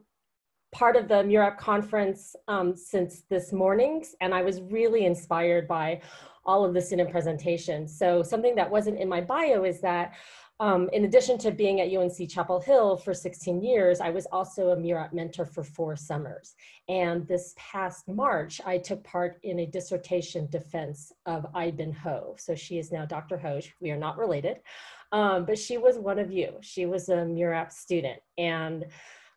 part of the MURAP conference since this morning, and I was really inspired by all of the student presentations. So something that wasn't in my bio is that in addition to being at UNC Chapel Hill for 16 years, I was also a MURAP mentor for 4 summers. And this past March, I took part in a dissertation defense of Ai-bin Ho. So she is now Dr. Ho. We are not related, but she was one of you. She was a MURAP student. And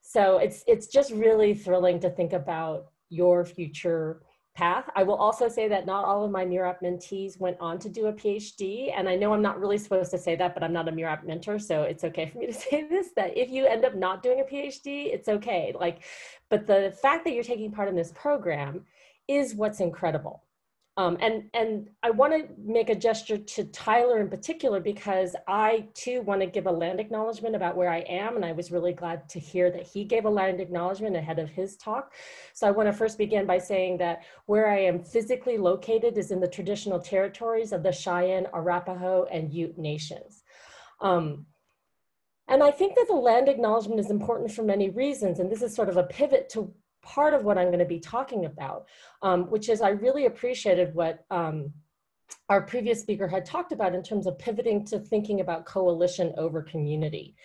so it's just really thrilling to think about your future path. I will also say that not all of my MURAP mentees went on to do a PhD. And I know I'm not really supposed to say that, but I'm not a MURAP mentor, so it's okay for me to say this, that if you end up not doing a PhD, it's okay. But the fact that you're taking part in this program is what's incredible. And I want to make a gesture to Tyler in particular, because I too want to give a land acknowledgement about where I am. And I was really glad to hear that he gave a land acknowledgement ahead of his talk. So I want to first begin by saying that where I am physically located is in the traditional territories of the Cheyenne, Arapaho, and Ute nations. And I think that the land acknowledgement is important for many reasons. And this is sort of a pivot to part of what I'm going to be talking about, which is I really appreciated what our previous speaker had talked about in terms of pivoting to thinking about coalition over community.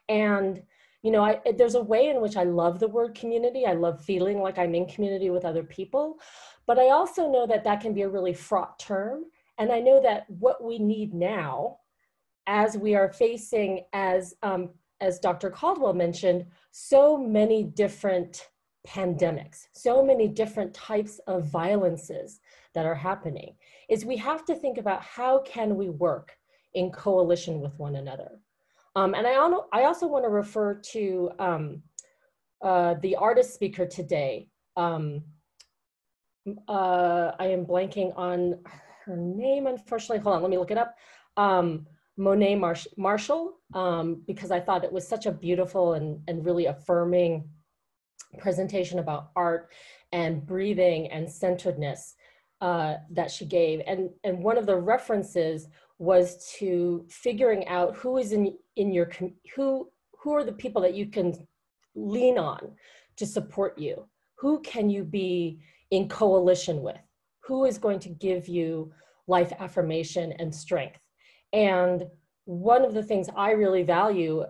And, you know, there's a way in which I love the word community. I love feeling like I'm in community with other people, but I also know that that can be a really fraught term. And I know that what we need now, as we are facing, as Dr. Caldwell mentioned, so many different pandemics, so many different types of violences that are happening, is we have to think about how can we work in coalition with one another. And I also want to refer to the artist speaker today. I am blanking on her name, unfortunately. Hold on, let me look it up. Monet Marshall, because I thought it was such a beautiful and really affirming presentation about art and breathing and centeredness that she gave. And one of the references was to figuring out who is in your, who are the people that you can lean on to support you? Who can you be in coalition with? Who is going to give you life affirmation and strength? And one of the things I really value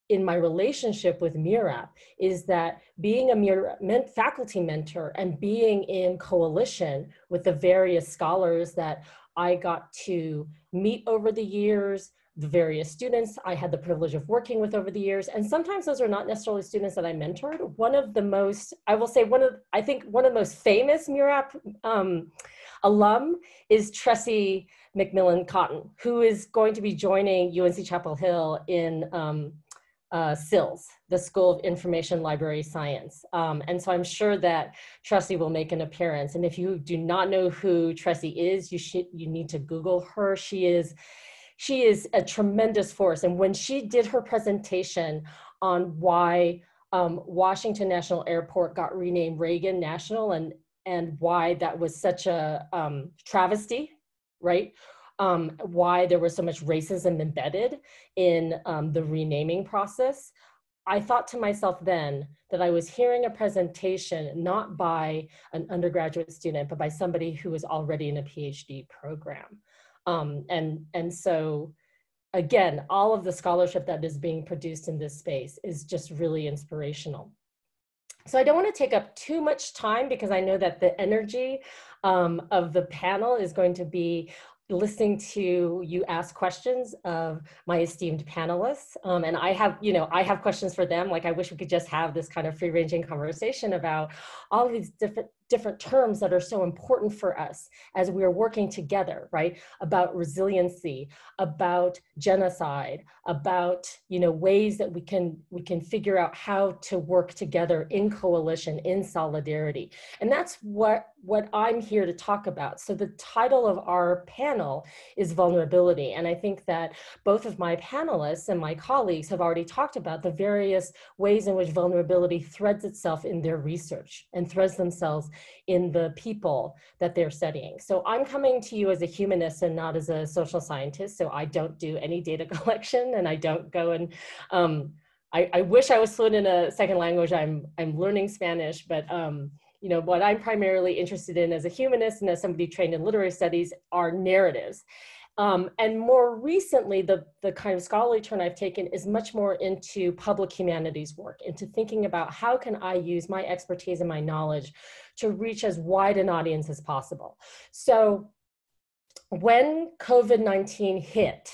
in my relationship with MURAP is that being a MURAP faculty mentor and being in coalition with the various scholars that I got to meet over the years, the various students I had the privilege of working with over the years, and sometimes those are not necessarily students that I mentored. One of the most, I will say I think one of the most famous MURAP alum is Tressie McMillan Cotton, who is going to be joining UNC Chapel Hill in SILS, the School of Information Library Science. And so I'm sure that Tressie will make an appearance. And if you do not know who Tressie is, you need to Google her. She is a tremendous force. And when she did her presentation on why Washington National Airport got renamed Reagan National and why that was such a travesty, right? Why there was so much racism embedded in the renaming process, I thought to myself then that I was hearing a presentation not by an undergraduate student, but by somebody who was already in a PhD program. And so, again, all of the scholarship that is being produced in this space is just really inspirational. So I don't want to take up too much time because I know that the energy of the panel is going to be listening to you ask questions of my esteemed panelists. And I have questions for them. Like, I wish we could just have this kind of free-ranging conversation about all of these different terms that are so important for us as we are working together, right? About resiliency, about genocide, about, you know, ways that we can figure out how to work together in coalition, in solidarity. And that's what I'm here to talk about. So the title of our panel is vulnerability. And I think that both of my panelists and my colleagues have already talked about the various ways in which vulnerability threads itself in their research and threads themselves in the people that they're studying. So I'm coming to you as a humanist and not as a social scientist. So I don't do any data collection, and I don't go and, I wish I was fluent in a second language. I'm learning Spanish, but you know, what I'm primarily interested in as a humanist and as somebody trained in literary studies are narratives. And more recently, the kind of scholarly turn I've taken is much more into public humanities work, into thinking about how can I use my expertise and my knowledge to reach as wide an audience as possible. So when COVID-19 hit,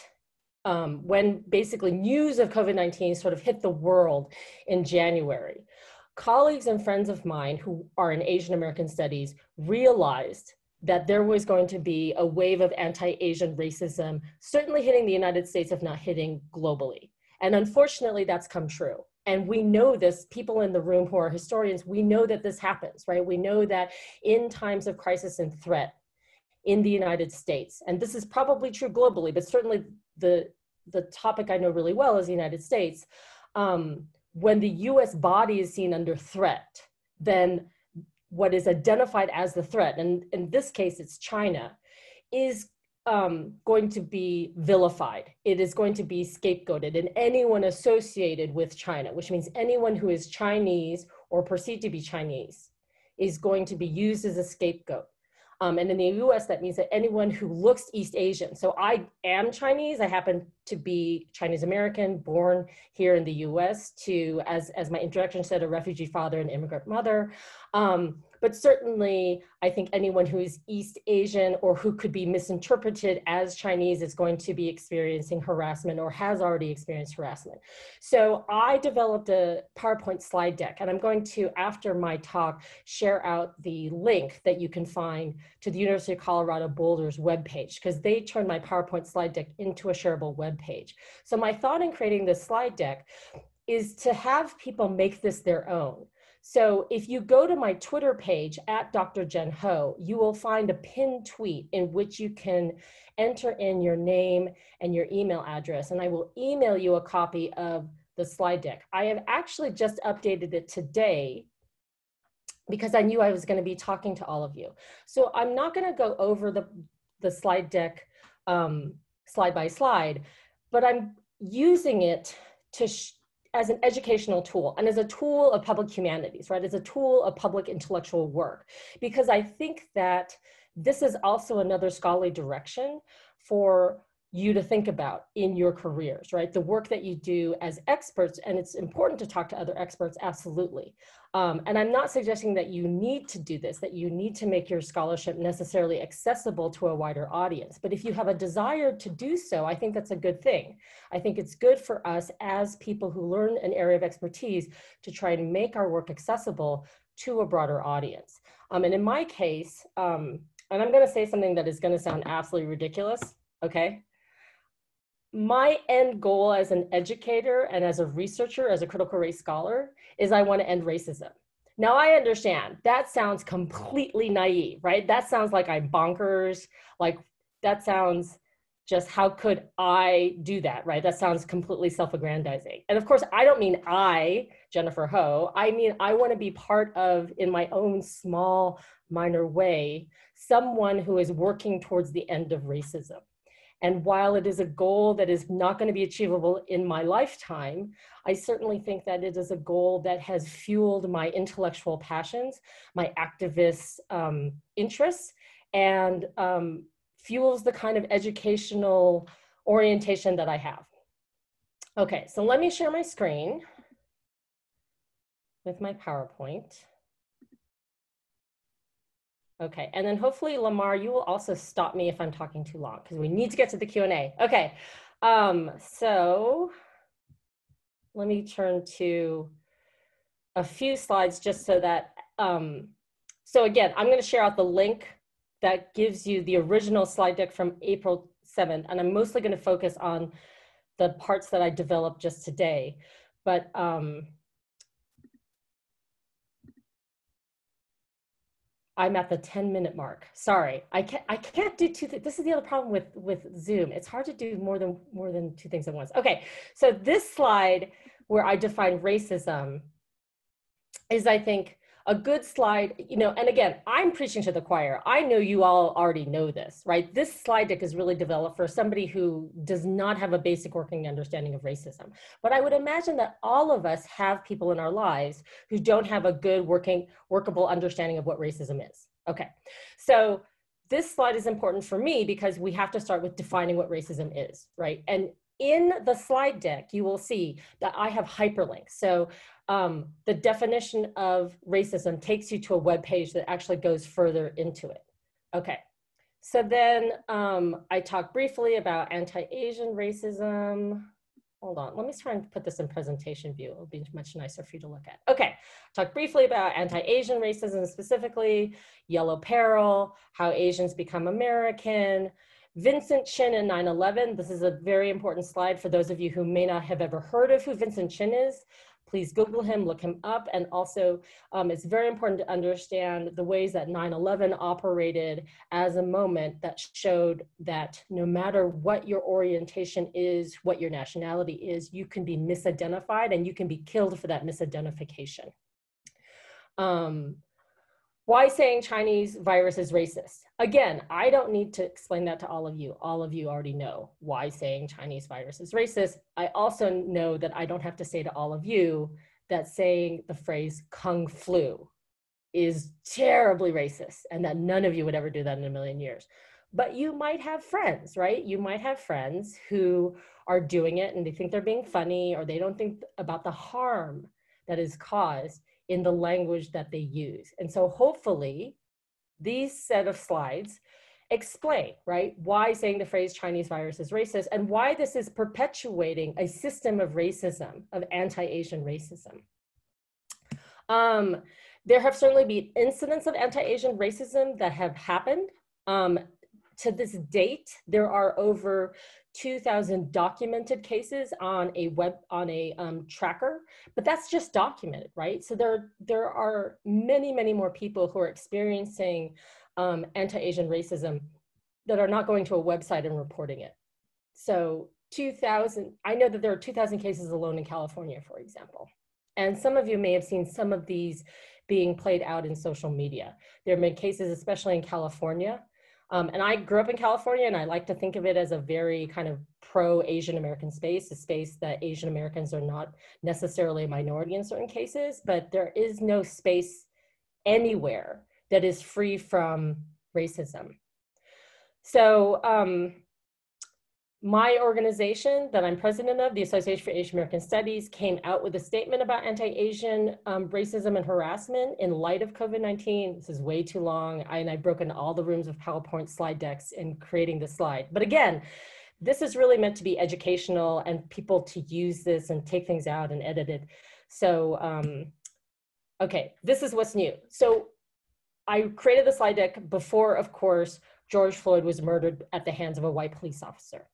when basically news of COVID-19 sort of hit the world in January, colleagues and friends of mine who are in Asian American studies realized that there was going to be a wave of anti-Asian racism, certainly hitting the United States, if not hitting globally. And unfortunately, that's come true. And we know this, people in the room who are historians, we know that this happens, right? We know that in times of crisis and threat in the United States, and this is probably true globally, but certainly the topic I know really well is the United States, when the US body is seen under threat, then what is identified as the threat, and in this case it's China, is going to be vilified. It is going to be scapegoated, and anyone associated with China, which means anyone who is Chinese or perceived to be Chinese, is going to be used as a scapegoat. And in the US, that means that anyone who looks East Asian. So I am Chinese. I happen to be Chinese American, born here in the US to, as my introduction said, a refugee father and immigrant mother. But certainly, I think anyone who is East Asian or who could be misinterpreted as Chinese is going to be experiencing harassment or has already experienced harassment. So I developed a PowerPoint slide deck, and I'm going to, after my talk, share out the link that you can find to the University of Colorado Boulder's webpage, because they turned my PowerPoint slide deck into a shareable webpage. So my thought in creating this slide deck is to have people make this their own. So if you go to my Twitter page at Dr. Jen Ho, you will find a pinned tweet in which you can enter in your name and your email address, and I will email you a copy of the slide deck. I have actually just updated it today because I knew I was going to be talking to all of you. So I'm not going to go over the slide deck slide by slide, but I'm using it to as an educational tool and as a tool of public humanities, right? As a tool of public intellectual work, because I think that this is also another scholarly direction for you to think about in your careers, right? The work that you do as experts, and it's important to talk to other experts, absolutely. And I'm not suggesting that you need to do this, that you need to make your scholarship necessarily accessible to a wider audience. But if you have a desire to do so, I think that's a good thing. I think it's good for us as people who learn an area of expertise to try and make our work accessible to a broader audience. And in my case, and I'm gonna say something that is gonna sound absolutely ridiculous, okay? My end goal as an educator and as a researcher, as a critical race scholar, is I want to end racism. Now I understand that sounds completely naive, right? That sounds like I'm bonkers. Like that sounds just, how could I do that, right? That sounds completely self-aggrandizing. And of course, I don't mean I, Jennifer Ho, I mean, I want to be part of, in my own small, minor way, someone who is working towards the end of racism. And while it is a goal that is not going to be achievable in my lifetime, I certainly think that it is a goal that has fueled my intellectual passions, my activist interests, and fuels the kind of educational orientation that I have. Okay, so let me share my screen with my PowerPoint. Okay, and then hopefully, Lamar, you will also stop me if I'm talking too long, because we need to get to the Q&A. Okay, so let me turn to a few slides just so that So again, I'm going to share out the link that gives you the original slide deck from April 7th, and I'm mostly going to focus on the parts that I developed just today. But I'm at the 10-minute mark. Sorry, I can't do two things. This is the other problem with Zoom. It's hard to do more than two things at once. Okay, so this slide where I define racism is, I think, a good slide, you know, and again, I'm preaching to the choir. I know you all already know this, right? This slide deck is really developed for somebody who does not have a basic working understanding of racism. But I would imagine that all of us have people in our lives who don't have a good workable understanding of what racism is. Okay, so this slide is important for me because we have to start with defining what racism is, right? And in the slide deck, you will see that I have hyperlinks. So the definition of racism takes you to a web page that actually goes further into it. Okay, so then I talked briefly about anti-Asian racism. Hold on, let me try and put this in presentation view. It'll be much nicer for you to look at. Okay, talk briefly about anti-Asian racism, specifically yellow peril, how Asians become American, Vincent Chin and 9/11. This is a very important slide for those of you who may not have ever heard of who Vincent Chin is. Please Google him, look him up. And also it's very important to understand the ways that 9/11 operated as a moment that showed that no matter what your orientation is, what your nationality is, you can be misidentified and you can be killed for that misidentification. Why saying Chinese virus is racist? Again, I don't need to explain that to all of you. All of you already know why saying Chinese virus is racist. I also know that I don't have to say to all of you that saying the phrase Kung flu is terribly racist and that none of you would ever do that in a million years. But you might have friends, right? You might have friends who are doing it and they think they're being funny, or they don't think about the harm that is caused in the language that they use. And so hopefully these set of slides explain, right, why saying the phrase Chinese virus is racist and why this is perpetuating a system of racism, of anti-Asian racism. There have certainly been incidents of anti-Asian racism that have happened. To this date, there are over 2,000 documented cases on a tracker, but that's just documented, right? So there are many, many more people who are experiencing anti-Asian racism that are not going to a website and reporting it. So 2,000, I know that there are 2,000 cases alone in California, for example. And some of you may have seen some of these being played out in social media. There have been cases, especially in California. And I grew up in California, and I like to think of it as a very kind of pro-Asian American space, a space that Asian Americans are not necessarily a minority in certain cases, but there is no space anywhere that is free from racism. So my organization that I'm president of, the Association for Asian American Studies, came out with a statement about anti-Asian racism and harassment in light of COVID-19. This is way too long, and I've broken all the rooms of PowerPoint slide decks in creating this slide. But again, this is really meant to be educational and people to use this and take things out and edit it. So, okay, this is what's new. So I created the slide deck before, of course, George Floyd was murdered at the hands of a white police officer.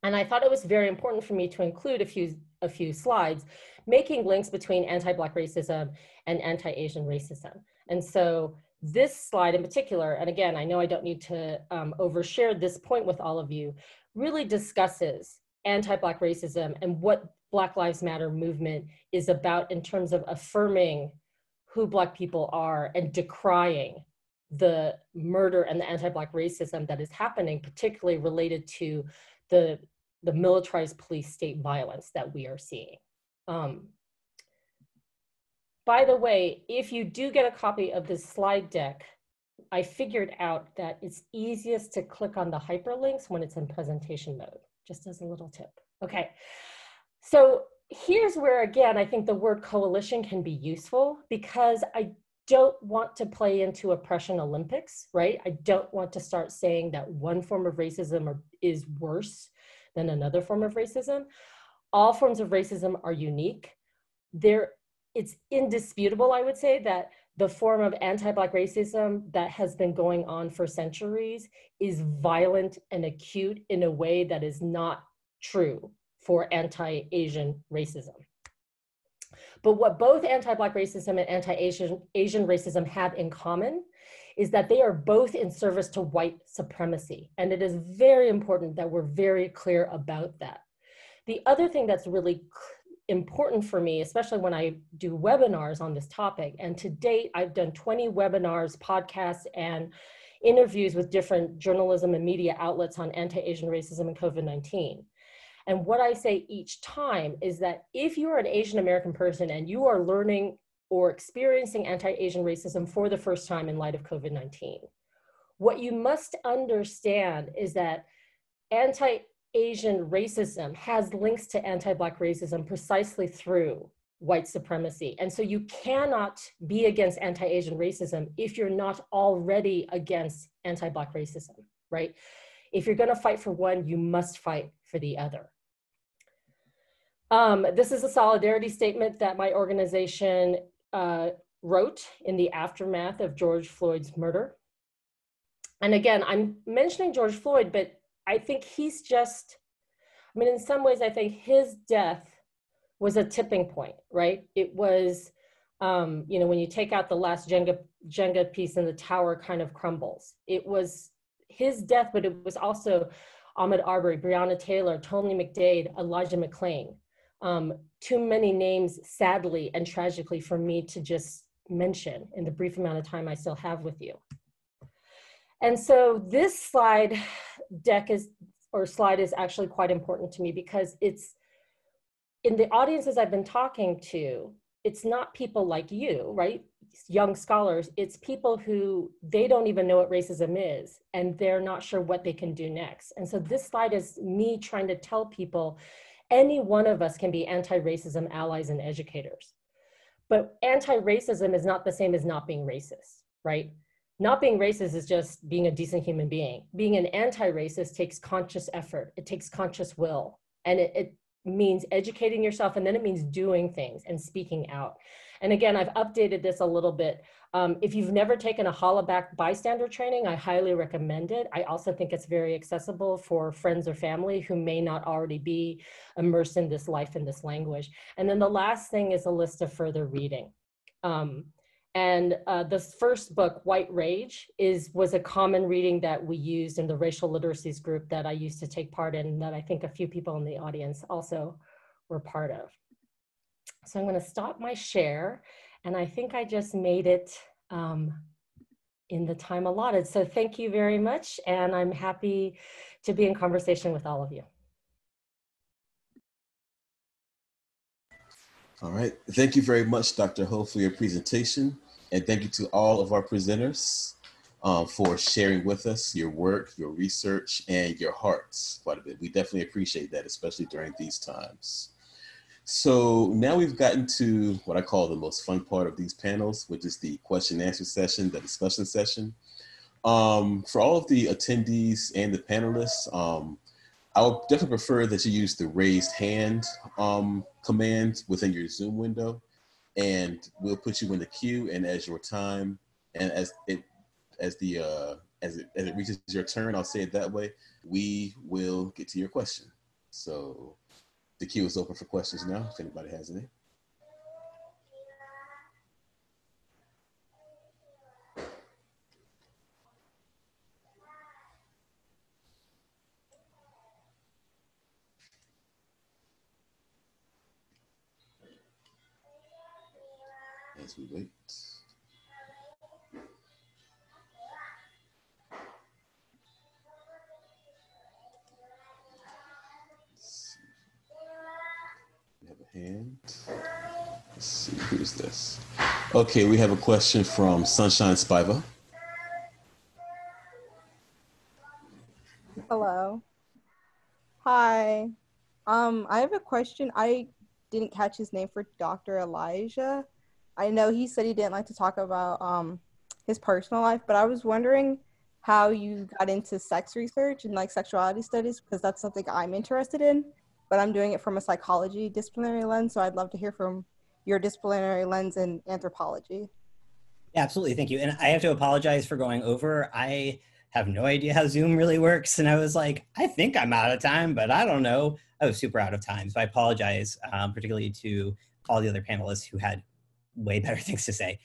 And I thought it was very important for me to include a few slides making links between anti-Black racism and anti-Asian racism. And so this slide in particular, and again, I know I don't need to overshare this point with all of you, really discusses anti-Black racism and what Black Lives Matter movement is about in terms of affirming who Black people are and decrying the murder and the anti-Black racism that is happening, particularly related to the militarized police state violence that we are seeing. By the way, if you do get a copy of this slide deck, I figured out that it's easiest to click on the hyperlinks when it's in presentation mode, just as a little tip. Okay, so here's where, again, I think the word coalition can be useful, because I don't want to play into oppression Olympics, right? I don't want to start saying that one form of racism is worse than another form of racism. All forms of racism are unique. There it's indisputable, I would say, that the form of anti-Black racism that has been going on for centuries is violent and acute in a way that is not true for anti-Asian racism. But what both anti-Black racism and anti-Asian racism have in common is that they are both in service to white supremacy. And it is very important that we're very clear about that. The other thing that's really important for me, especially when I do webinars on this topic, and to date, I've done 20 webinars, podcasts, and interviews with different journalism and media outlets on anti-Asian racism and COVID-19. And what I say each time is that if you are an Asian American person and you are learning or experiencing anti-Asian racism for the first time in light of COVID-19, what you must understand is that anti-Asian racism has links to anti-Black racism precisely through white supremacy. And so you cannot be against anti-Asian racism if you're not already against anti-Black racism, right? If you're gonna fight for one, you must fight for the other. This is a solidarity statement that my organization wrote in the aftermath of George Floyd's murder. And again, I'm mentioning George Floyd, but I think he's just, I mean, in some ways, I think his death was a tipping point, right? It was, you know, when you take out the last Jenga piece and the tower kind of crumbles. It was his death, but it was also Ahmaud Arbery, Breonna Taylor, Tony McDade, Elijah McClain. Too many names, sadly and tragically, for me to just mention in the brief amount of time I still have with you. And so this slide is actually quite important to me because it's, in the audiences I've been talking to, it's not people like you, right? Young scholars, it's people who, they don't even know what racism is and they're not sure what they can do next. And so this slide is me trying to tell people, any one of us can be anti-racism allies and educators. But anti-racism is not the same as not being racist, right? Not being racist is just being a decent human being. Being an anti-racist takes conscious effort. It takes conscious will. And it means educating yourself, and then it means doing things and speaking out. And again, I've updated this a little bit. If you've never taken a Hollaback bystander training, I highly recommend it. I also think it's very accessible for friends or family who may not already be immersed in this life and this language. And then the last thing is a list of further reading. This first book, White Rage, was a common reading that we used in the racial literacies group that I used to take part in, that I think a few people in the audience also were part of. So I'm going to stop my share, and I think I just made it in the time allotted. So thank you very much, and I'm happy to be in conversation with all of you. All right, thank you very much, Dr. Ho, for your presentation. And thank you to all of our presenters for sharing with us your work, your research, and your hearts quite a bit. We definitely appreciate that, especially during these times. So now we've gotten to what I call the most fun part of these panels, which is the question and answer session, the discussion session. For all of the attendees and the panelists, I would definitely prefer that you use the raised hand command within your Zoom window, and we'll put you in the queue. And as your time, and as it reaches your turn, I'll say it that way, we will get to your question. So the queue is open for questions now, if anybody has any. As we wait. We have a hand. Let's see, who's this? Okay, we have a question from Sunshine Spiva. Hello. Hi. I have a question. I didn't catch his name for Dr. Elijah. I know he said he didn't like to talk about his personal life, but I was wondering how you got into sex research and like sexuality studies, because that's something I'm interested in, but I'm doing it from a psychology disciplinary lens. So I'd love to hear from your disciplinary lens in anthropology. Yeah, absolutely. Thank you. And I have to apologize for going over. I have no idea how Zoom really works. And I was like, I think I'm out of time, but I don't know. I was super out of time. So I apologize, particularly to all the other panelists who had way better things to say.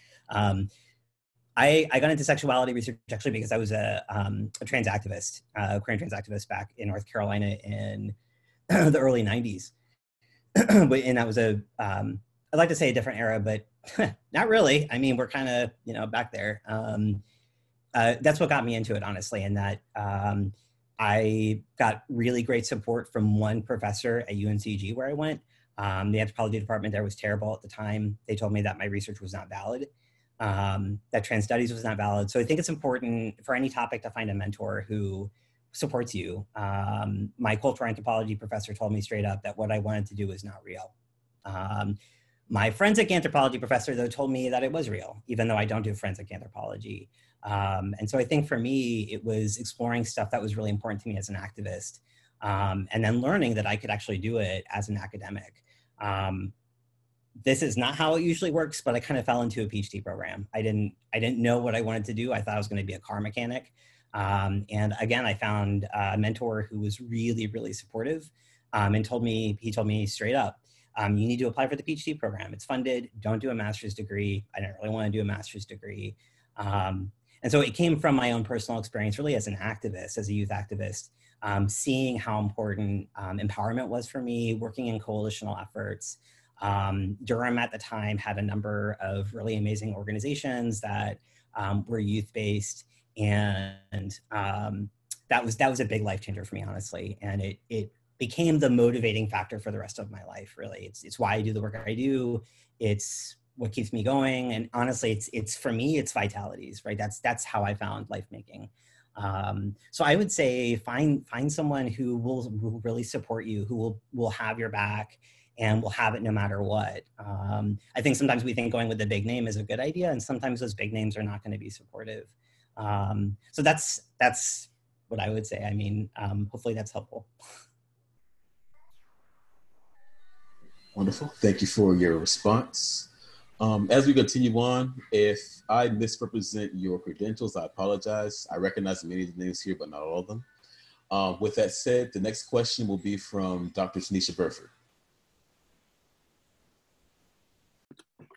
I got into sexuality research actually because I was a trans activist, a queer trans activist back in North Carolina in the early 90s. And that was I'd like to say a different era, but not really. I mean, we're kind of, back there. That's what got me into it, honestly, and that I got really great support from one professor at UNCG where I went. The anthropology department there was terrible at the time. They told me that my research was not valid, that trans studies was not valid. So I think it's important for any topic to find a mentor who supports you. My cultural anthropology professor told me straight up that what I wanted to do was not real. My forensic anthropology professor, though, told me that it was real, even though I don't do forensic anthropology. And so I think for me, it was exploring stuff that was really important to me as an activist, and then learning that I could actually do it as an academic. This is not how it usually works, but I kind of fell into a PhD program. I didn't know what I wanted to do. I thought I was going to be a car mechanic. And again, I found a mentor who was really, really supportive, and he told me straight up, you need to apply for the PhD program. It's funded. Don't do a master's degree. I didn't really want to do a master's degree. And so it came from my own personal experience, really as an activist, as a youth activist, seeing how important empowerment was for me, working in coalitional efforts. Durham at the time had a number of really amazing organizations that were youth-based, and that was a big life changer for me, honestly. And it became the motivating factor for the rest of my life, really. It's why I do the work I do. It's what keeps me going. And honestly, it's for me, it's vitalities, right? That's how I found life making. So I would say find someone who will really support you, who will have your back and will have it no matter what. I think sometimes we think going with the big name is a good idea, and sometimes those big names are not going to be supportive. So that's what I would say. I mean, hopefully that's helpful. Wonderful. Thank you for your response. As we continue on, if I misrepresent your credentials, I apologize. I recognize many of the names here, but not all of them. With that said, the next question will be from Dr. Tanisha Burford.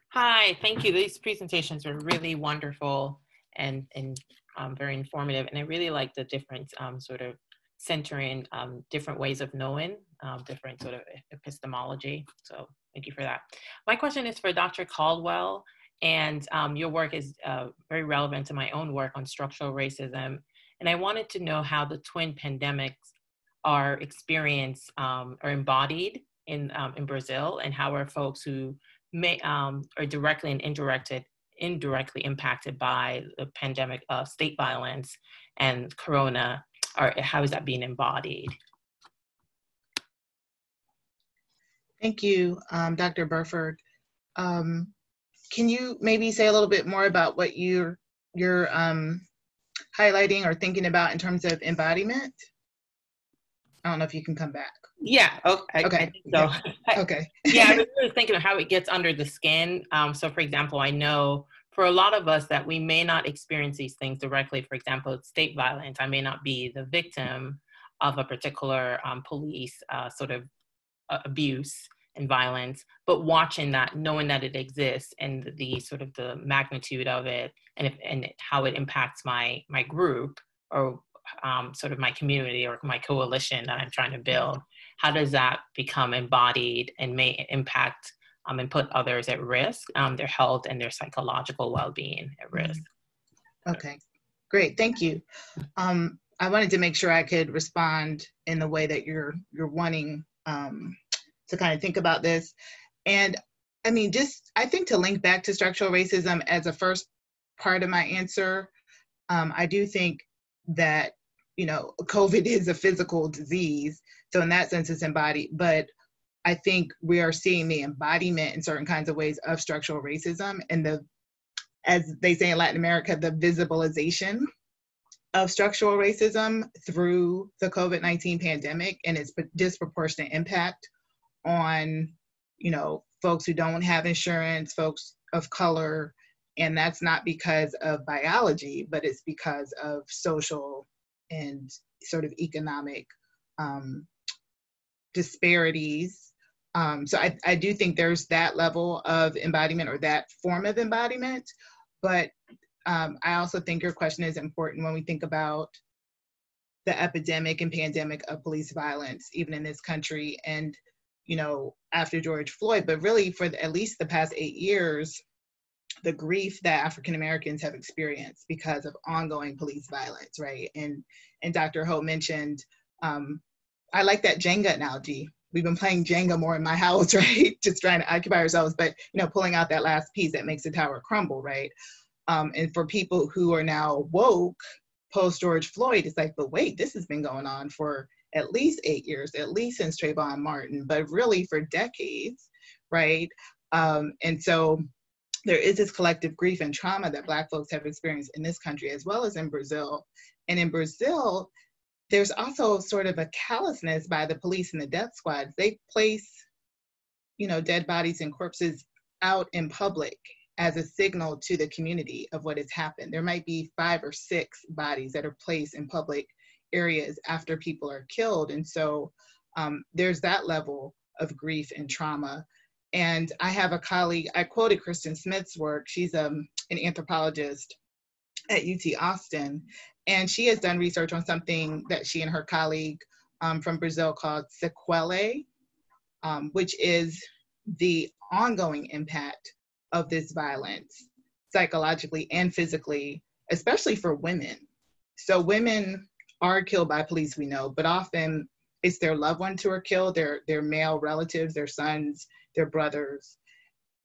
Hi, thank you. These presentations were really wonderful and very informative. And I really like the different sort of centering different ways of knowing, different sort of epistemology. So thank you for that. My question is for Dr. Caldwell, and your work is very relevant to my own work on structural racism. And I wanted to know how the twin pandemics are experienced or embodied in Brazil, and how are folks who may are directly and indirectly impacted by the pandemic of state violence and corona, or how is that being embodied? Thank you, Dr. Burford. Can you maybe say a little bit more about what you're highlighting or thinking about in terms of embodiment? I don't know if you can come back. Yeah, okay. Okay. I think so. Yeah. Okay. Yeah, I was really thinking of how it gets under the skin. So for example, I know for a lot of us that we may not experience these things directly. For example, state violence. I may not be the victim of a particular police sort of abuse and violence, but watching that, knowing that it exists, and the sort of the magnitude of it, and how it impacts my group, or sort of my community or my coalition that I'm trying to build. How does that become embodied and may impact and put others at risk, their health and their psychological well-being at risk? Okay, great, thank you. I wanted to make sure I could respond in the way that you're wanting to kind of think about this. And I mean, I think to link back to structural racism as a first part of my answer, I do think that, COVID is a physical disease. So in that sense, it's embodied, but I think we are seeing the embodiment in certain kinds of ways of structural racism, and as they say in Latin America, the visibilization of structural racism through the COVID-19 pandemic and its disproportionate impact on, folks who don't have insurance, folks of color, and that's not because of biology, but it's because of social and sort of economic disparities. So I do think there's that level of embodiment or that form of embodiment, but I also think your question is important when we think about the epidemic and pandemic of police violence, even in this country, and after George Floyd, but really for at least the past 8 years, the grief that African Americans have experienced because of ongoing police violence, right? And Dr. Ho mentioned, I like that Jenga analogy. We've been playing Jenga more in my house, right? Just trying to occupy ourselves, but pulling out that last piece that makes the tower crumble, right? And for people who are now woke post George Floyd, it's like, but wait, this has been going on for at least 8 years, at least since Trayvon Martin, but really for decades, right? And so there is this collective grief and trauma that Black folks have experienced in this country as well as in Brazil. And in Brazil, there's also sort of a callousness by the police and the death squads. They place, dead bodies and corpses out in public as a signal to the community of what has happened. There might be 5 or 6 bodies that are placed in public areas after people are killed. And so there's that level of grief and trauma. And I have a colleague, I quoted Kristen Smith's work. She's an anthropologist at UT Austin, and she has done research on something that she and her colleague from Brazil called sequelae, which is the ongoing impact of this violence, psychologically and physically, especially for women. So women are killed by police, we know, but often it's their loved ones who are killed, their male relatives, their sons, their brothers.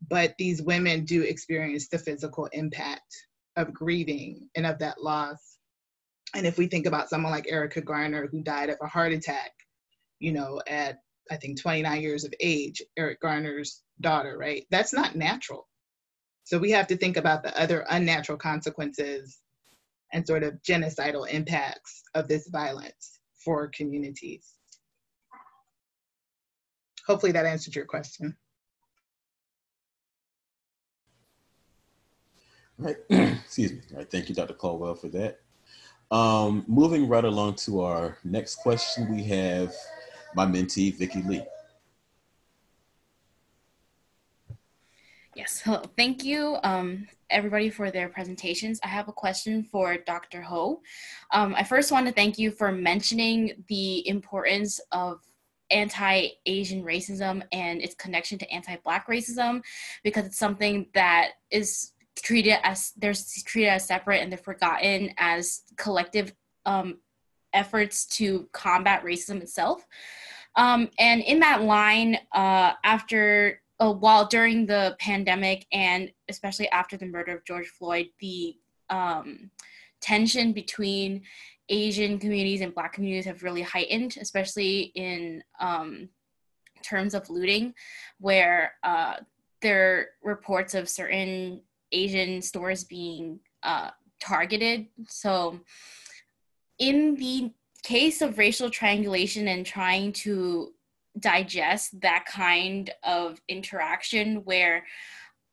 But these women do experience the physical impact of grieving and of that loss. And if we think about someone like Erica Garner, who died of a heart attack, at I think 29 years of age, Eric Garner's daughter, right? That's not natural. So we have to think about the other unnatural consequences and sort of genocidal impacts of this violence for communities. Hopefully that answered your question. All right. Excuse me. All right. Thank you, Dr. Caldwell, for that. Moving right along to our next question, we have my mentee, Vicki Lee. Yes, hello. Thank you, everybody, for their presentations. I have a question for Dr. Ho. I first want to thank you for mentioning the importance of anti-Asian racism and its connection to anti-Black racism, because it's something that is treated as separate, and they're forgotten as collective efforts to combat racism itself. And in that line, while during the pandemic and especially after the murder of George Floyd, the tension between Asian communities and Black communities have really heightened, especially in terms of looting, where there are reports of certain Asian stores being targeted. So in the case of racial triangulation and trying to digest that kind of interaction where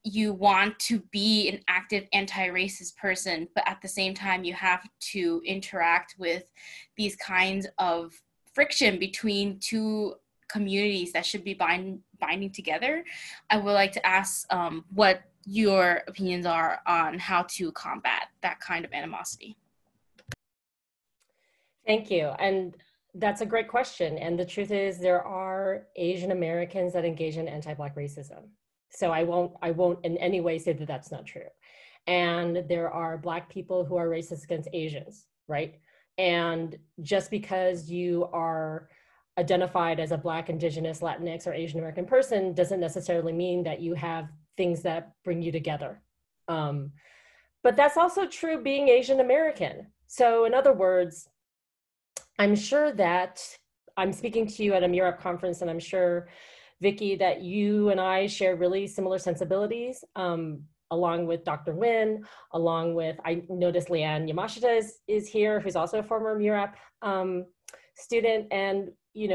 you want to be an active anti-racist person, but at the same time you have to interact with these kinds of friction between two communities that should be binding together, I would like to ask what your opinions are on how to combat that kind of animosity. Thank you. And that's a great question. And the truth is there are Asian Americans that engage in anti-Black racism. So I won't in any way say that that's not true. And there are Black people who are racist against Asians, right? And just because you are identified as a Black, Indigenous, Latinx, or Asian American person doesn't necessarily mean that you have things that bring you together. But that's also true being Asian American. So in other words, I'm sure that I'm speaking to you at a MURAP conference, and I'm sure, Vicki, that you and I share really similar sensibilities, along with Dr. Nguyen, along with, I noticed Leanne Yamashita is here, who's also a former MURAP student. And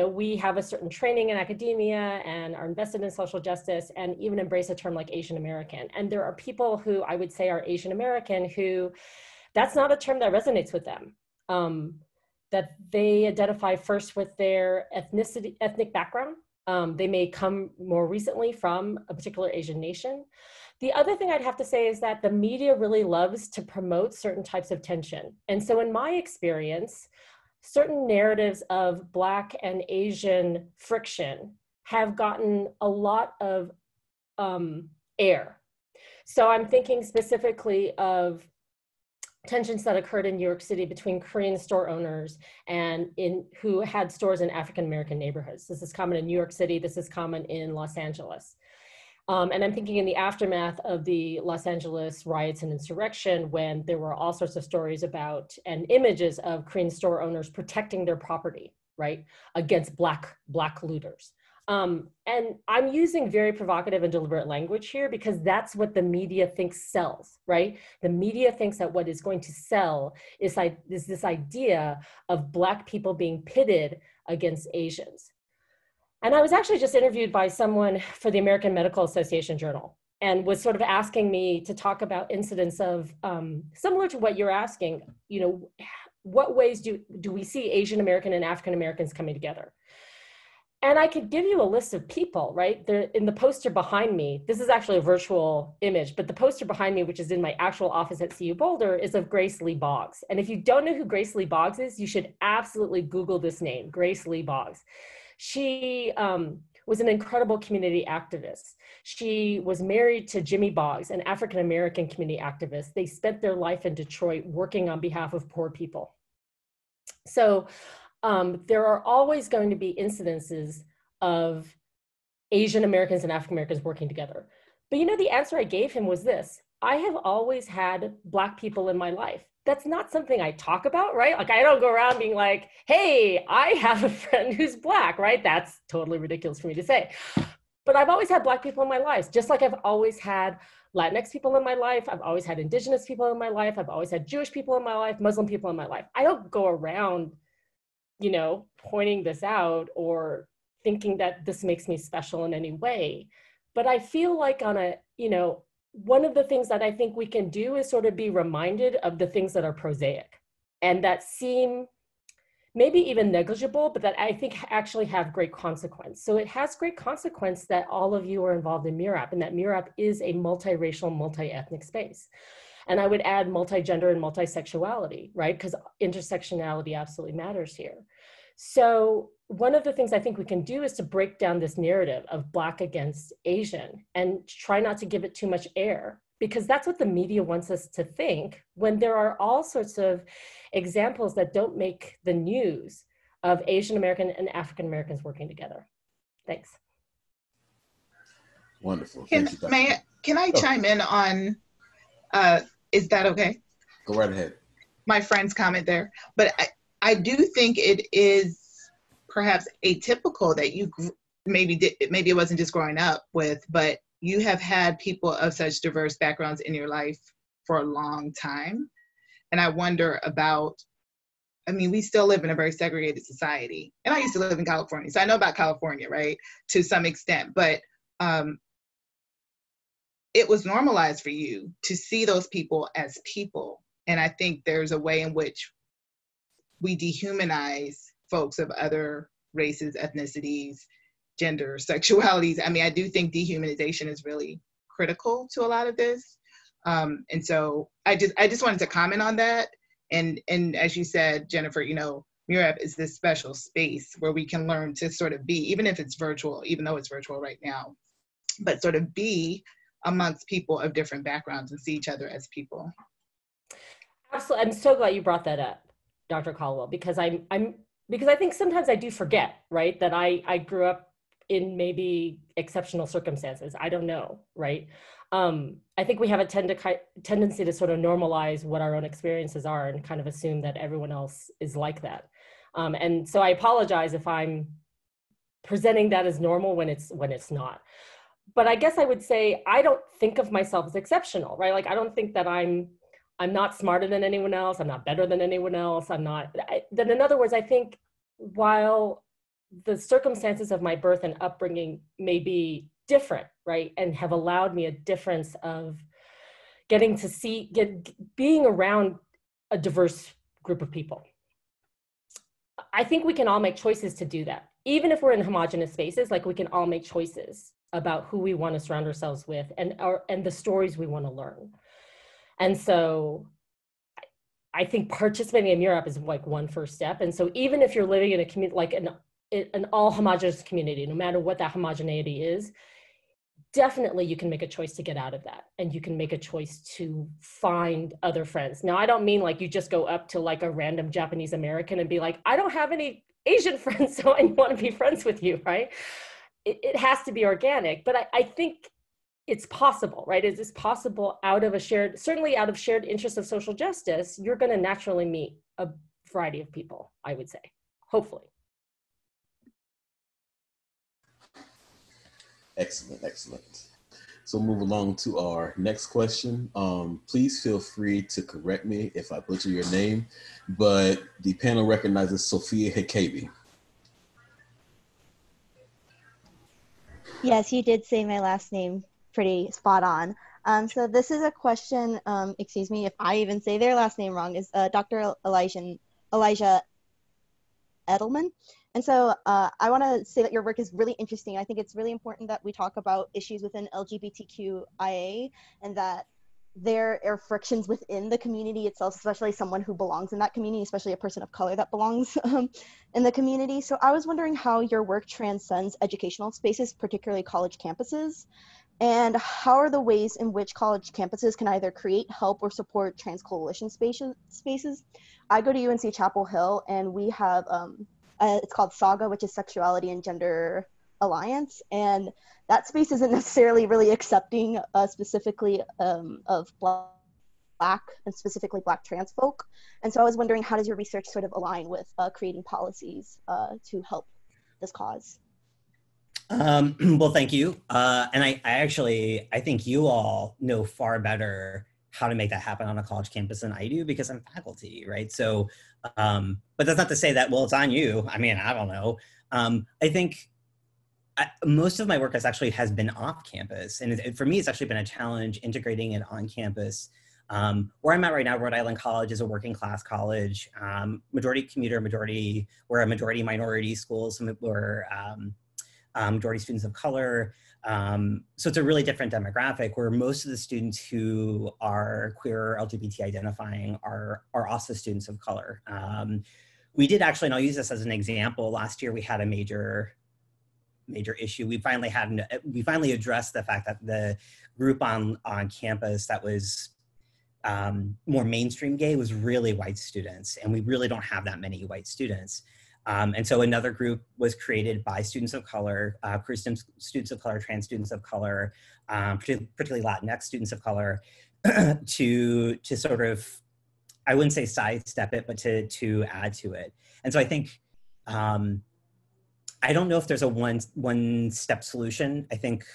we have a certain training in academia and are invested in social justice and even embrace a term like Asian American. And there are people who I would say are Asian American who that's not a term that resonates with them. That they identify first with their ethnic background. They may come more recently from a particular Asian nation. The other thing I'd have to say is that the media really loves to promote certain types of tension. And so in my experience, certain narratives of Black and Asian friction have gotten a lot of air. So I'm thinking specifically of tensions that occurred in New York City between Korean store owners and who had stores in African-American neighborhoods. This is common in New York City. This is common in Los Angeles. And I'm thinking in the aftermath of the Los Angeles riots and insurrection, when there were all sorts of stories about and images of Korean store owners protecting their property, right, against black looters. And I'm using very provocative and deliberate language here because that's what the media thinks sells, right? The media thinks that what is going to sell is this idea of Black people being pitted against Asians. And I was actually just interviewed by someone for the American Medical Association Journal and was sort of asking me to talk about incidents of, similar to what you're asking, what ways do we see Asian American and African Americans coming together? And I could give you a list of people, right? In the poster behind me, this is actually a virtual image, but the poster behind me, which is in my actual office at CU Boulder, is of Grace Lee Boggs. And if you don't know who Grace Lee Boggs is, you should absolutely Google this name, Grace Lee Boggs. She was an incredible community activist. She was married to Jimmy Boggs, an African-American community activist. They spent their life in Detroit working on behalf of poor people. So there are always going to be incidences of Asian Americans and African Americans working together. But the answer I gave him was this: I have always had Black people in my life. That's not something I talk about, right? Like I don't go around being like, hey, I have a friend who's Black, right? That's totally ridiculous for me to say. But I've always had Black people in my life, just like I've always had Latinx people in my life. I've always had Indigenous people in my life. I've always had Jewish people in my life, Muslim people in my life. I don't go around, pointing this out or thinking that this makes me special in any way. But I feel like one of the things that I think we can do is sort of be reminded of the things that are prosaic and that seem maybe even negligible, but that I think actually have great consequence. So it has great consequence that all of you are involved in MURAP and that MURAP is a multiracial, multi-ethnic space. And I would add multi-gender and multi-sexuality, right? Because intersectionality absolutely matters here. So one of the things I think we can do is to break down this narrative of Black against Asian and try not to give it too much air, because that's what the media wants us to think when there are all sorts of examples that don't make the news of Asian American and African Americans working together. Thanks. Wonderful. Thank you, Dr. Can I chime in on, is that okay? Go right ahead. My friend's comment there. But I do think it is perhaps atypical that you maybe it wasn't just growing up with, but you have had people of such diverse backgrounds in your life for a long time. And I wonder about, we still live in a very segregated society. And I used to live in California, so I know about California, right, to some extent. But it was normalized for you to see those people as people. And I think there's a way in which we dehumanize folks of other races, ethnicities, gender, sexualities. I do think dehumanization is really critical to a lot of this. And so I just wanted to comment on that. And as you said, Jennifer, MURAP is this special space where we can learn to sort of be, even if it's virtual, even though it's virtual right now, but sort of be amongst people of different backgrounds and see each other as people. Absolutely. I'm so glad you brought that up, Dr. Caldwell, because I think sometimes I do forget, right, that I grew up in maybe exceptional circumstances. I don't know, right? I think we have a tendency to sort of normalize what our own experiences are and kind of assume that everyone else is like that. And so I apologize if I'm presenting that as normal when it's not. But I guess I would say I don't think of myself as exceptional, right? Like I don't think that I'm not smarter than anyone else. I'm not better than anyone else. Then in other words, I think while the circumstances of my birth and upbringing may be different, right? And have allowed me a difference of getting to see, being around a diverse group of people. I think we can all make choices to do that. Even if we're in homogenous spaces, like we can all make choices about who we want to surround ourselves with and the stories we want to learn. And so I think participating in MURAP is like one first step. And so even if you're living in a community, like an all homogenous community, no matter what that homogeneity is, definitely you can make a choice to get out of that. And you can make a choice to find other friends. Now, I don't mean like you just go up to like a random Japanese American and be like, I don't have any Asian friends, so I want to be friends with you, right? It has to be organic, but I think it's possible, right? It is possible certainly out of shared interest of social justice, you're going to naturally meet a variety of people, I would say, hopefully. Excellent, excellent. So we'll move along to our next question. Please feel free to correct me if I butcher your name, but the panel recognizes Sophia Hikabi. Yes, you did say my last name pretty spot on. So this is a question, excuse me if I even say their last name wrong, is Dr. Elijah Edelman. And so I want to say that your work is really interesting. I think it's really important that we talk about issues within LGBTQIA and that there are frictions within the community itself, especially someone who belongs in that community, especially a person of color that belongs in the community. So I was wondering how your work transcends educational spaces, particularly college campuses, and how are the ways in which college campuses can either create, help, or support trans coalition spaces? I go to UNC Chapel Hill, and we have, it's called SAGA, which is Sexuality and Gender Alliance, and that space isn't necessarily really accepting specifically of Black and specifically Black trans folk. And so I was wondering, how does your research sort of align with creating policies to help this cause? Well, thank you. And I think you all know far better how to make that happen on a college campus than I do because I'm faculty, right? So, but that's not to say that, well, it's on you. I mean, I don't know. I think most of my work has been off campus. And for me, it's actually been a challenge integrating it on campus. Where I'm at right now, Rhode Island College is a working class college, majority commuter, we're a majority minority school. We're majority students of color. So it's a really different demographic where most of the students who are queer or LGBT identifying are also students of color. We did actually, and I'll use this as an example, last year we had a major issue. We finally addressed the fact that the group on campus that was more mainstream gay was really white students, and we really don't have that many white students. And so another group was created by students of color, queer students of color, trans students of color, particularly Latinx students of color, to sort of, I wouldn't say sidestep it, but to add to it. And so I think, I don't know if there's a one-step solution. I think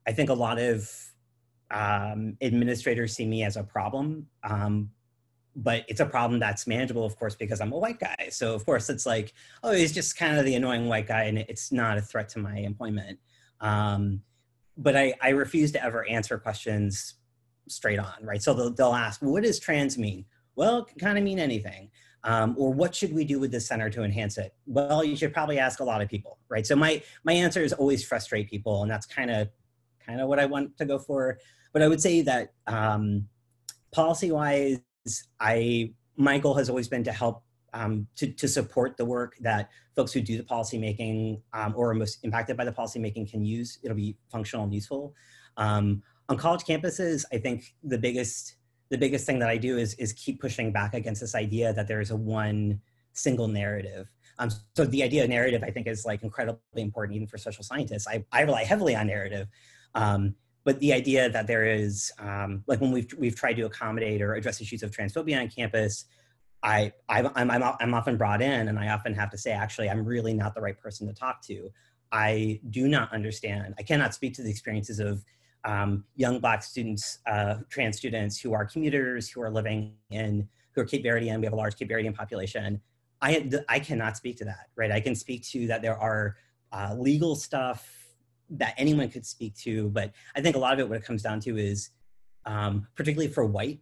a lot of administrators see me as a problem, but it's a problem that's manageable, of course, because I'm a white guy. So of course it's like, oh, he's just kind of the annoying white guy and it's not a threat to my employment. But I refuse to ever answer questions straight on, right? So they'll ask, well, what does trans mean? Well, it can kind of mean anything. Or what should we do with this center to enhance it? Well, you should probably ask a lot of people, right? So my answer is always frustrate people, and that's kind of what I want to go for. But I would say that policy-wise, my goal has always been to help to support the work that folks who do the policymaking or are most impacted by the policymaking can use. It'll be functional and useful. On college campuses, I think the biggest thing that I do is keep pushing back against this idea that there is a one single narrative. So the idea of narrative, I think, is like incredibly important even for social scientists. I rely heavily on narrative. But the idea that there is, like when we've tried to accommodate or address issues of transphobia on campus, I'm often brought in, and I often have to say, actually, I'm really not the right person to talk to. I do not understand. I cannot speak to the experiences of young Black students, trans students who are commuters, who are living who are Cape Verdean. We have a large Cape Verdean population. I cannot speak to that, right? I can speak to that there are legal stuff that anyone could speak to, but I think a lot of it, what it comes down to is, particularly for white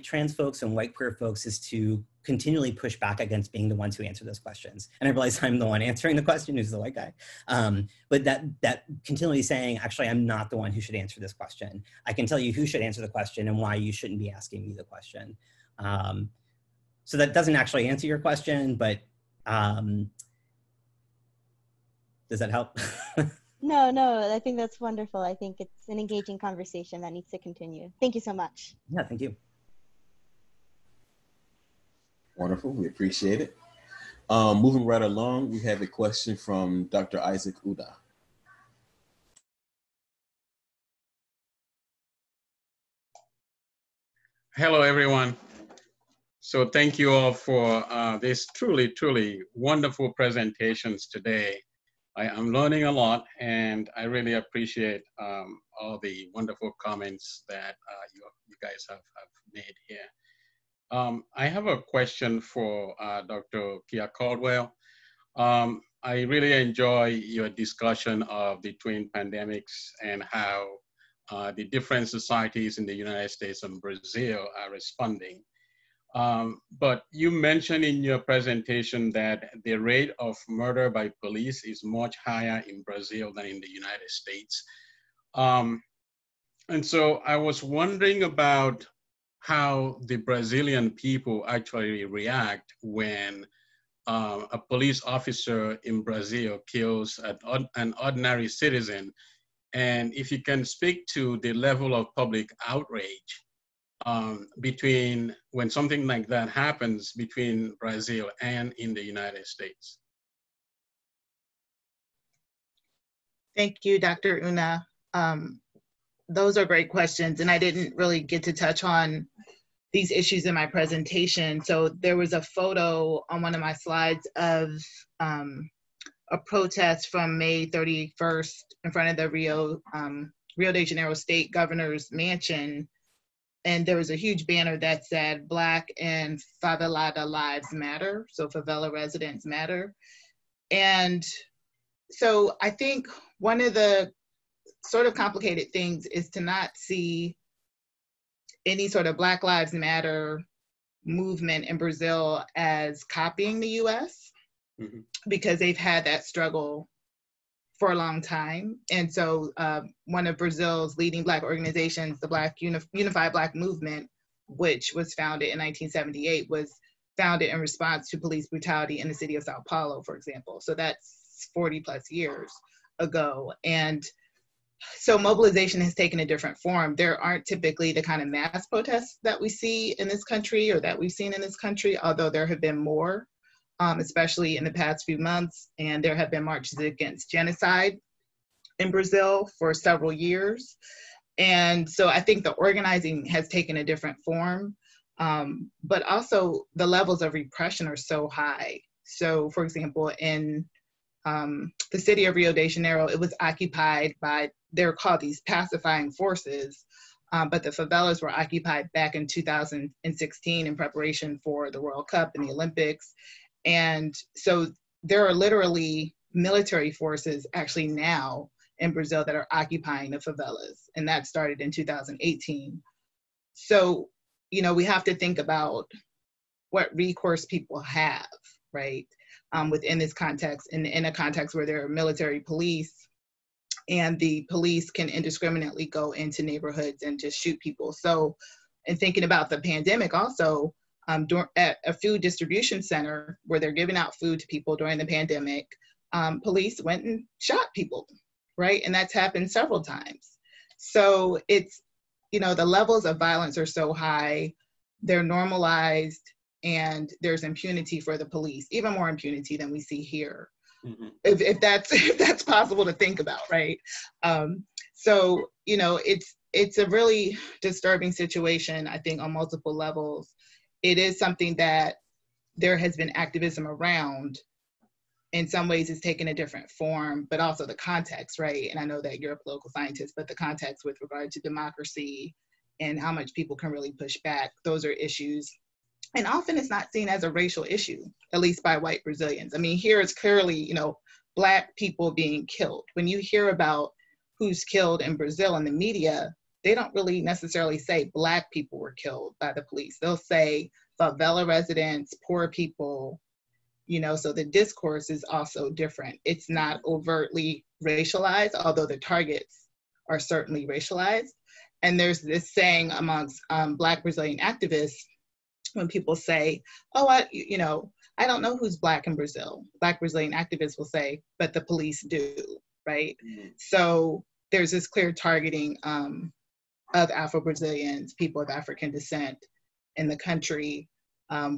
trans folks and white queer folks, is to continually push back against being the ones who answer those questions. And I realize I'm the one answering the question, who's the white guy. But that continually saying, actually, I'm not the one who should answer this question. I can tell you who should answer the question and why you shouldn't be asking me the question. So that doesn't actually answer your question, but does that help? No, I think that's wonderful. I think it's an engaging conversation that needs to continue. Thank you so much. Yeah, thank you. Wonderful, we appreciate it. Moving right along, we have a question from Dr. Isaac Uda. Hello, everyone. So thank you all for this truly wonderful presentations today. I'm learning a lot, and I really appreciate all the wonderful comments that you guys have made here. I have a question for Dr. Kia Caldwell. I really enjoy your discussion of the twin pandemics and how the different societies in the United States and Brazil are responding. But you mentioned in your presentation that the rate of murder by police is much higher in Brazil than in the United States. And so I was wondering about how the Brazilian people actually react when a police officer in Brazil kills an ordinary citizen. And if you can speak to the level of public outrage between when something like that happens between Brazil and in the United States. Thank you, Dr. Una. Those are great questions, and I didn't really get to touch on these issues in my presentation. So there was a photo on one of my slides of a protest from May 31st in front of the Rio de Janeiro State Governor's Mansion. And there was a huge banner that said Black and Favelada Lives Matter, so favela residents matter. And so I think one of the sort of complicated things is to not see any sort of Black Lives Matter movement in Brazil as copying the US, because they've had that struggle for a long time. And so one of Brazil's leading Black organizations, the Unified Black Movement, which was founded in 1978, was founded in response to police brutality in the city of Sao Paulo, for example. So that's 40 plus years ago. And so mobilization has taken a different form. There aren't typically the kind of mass protests that we see in this country or that we've seen in this country, although there have been more. Especially in the past few months, and there have been marches against genocide in Brazil for several years. And so I think the organizing has taken a different form, but also the levels of repression are so high. So for example, in the city of Rio de Janeiro, it was occupied by, they're called these pacifying forces, but the favelas were occupied back in 2016 in preparation for the World Cup and the Olympics. And so there are literally military forces actually now in Brazil that are occupying the favelas, and that started in 2018. So, you know, we have to think about what recourse people have, right, within this context, in a context where there are military police, and the police can indiscriminately go into neighborhoods and just shoot people. So, in thinking about the pandemic also, at a food distribution center where they're giving out food to people during the pandemic, police went and shot people, right? And that's happened several times. So it's, you know, the levels of violence are so high, they're normalized, and there's impunity for the police, even more impunity than we see here. If that's possible to think about, right? So, you know, it's a really disturbing situation, I think, on multiple levels. It is something that there has been activism around. In some ways it's taken a different form, but also the context, right? And I know that you're a political scientist, but the context with regard to democracy and how much people can really push back, those are issues And often it's not seen as a racial issue, at least by white Brazilians. I mean, here it's clearly, Black people being killed. When you hear about who's killed in Brazil in the media, they don't really necessarily say Black people were killed by the police. They'll say favela residents, poor people, so the discourse is also different. It's not overtly racialized, although the targets are certainly racialized. And there's this saying amongst Black Brazilian activists, when people say, oh, I don't know who's Black in Brazil. Black Brazilian activists will say, but the police do, right? Mm-hmm. So there's this clear targeting of Afro-Brazilians, people of African descent in the country,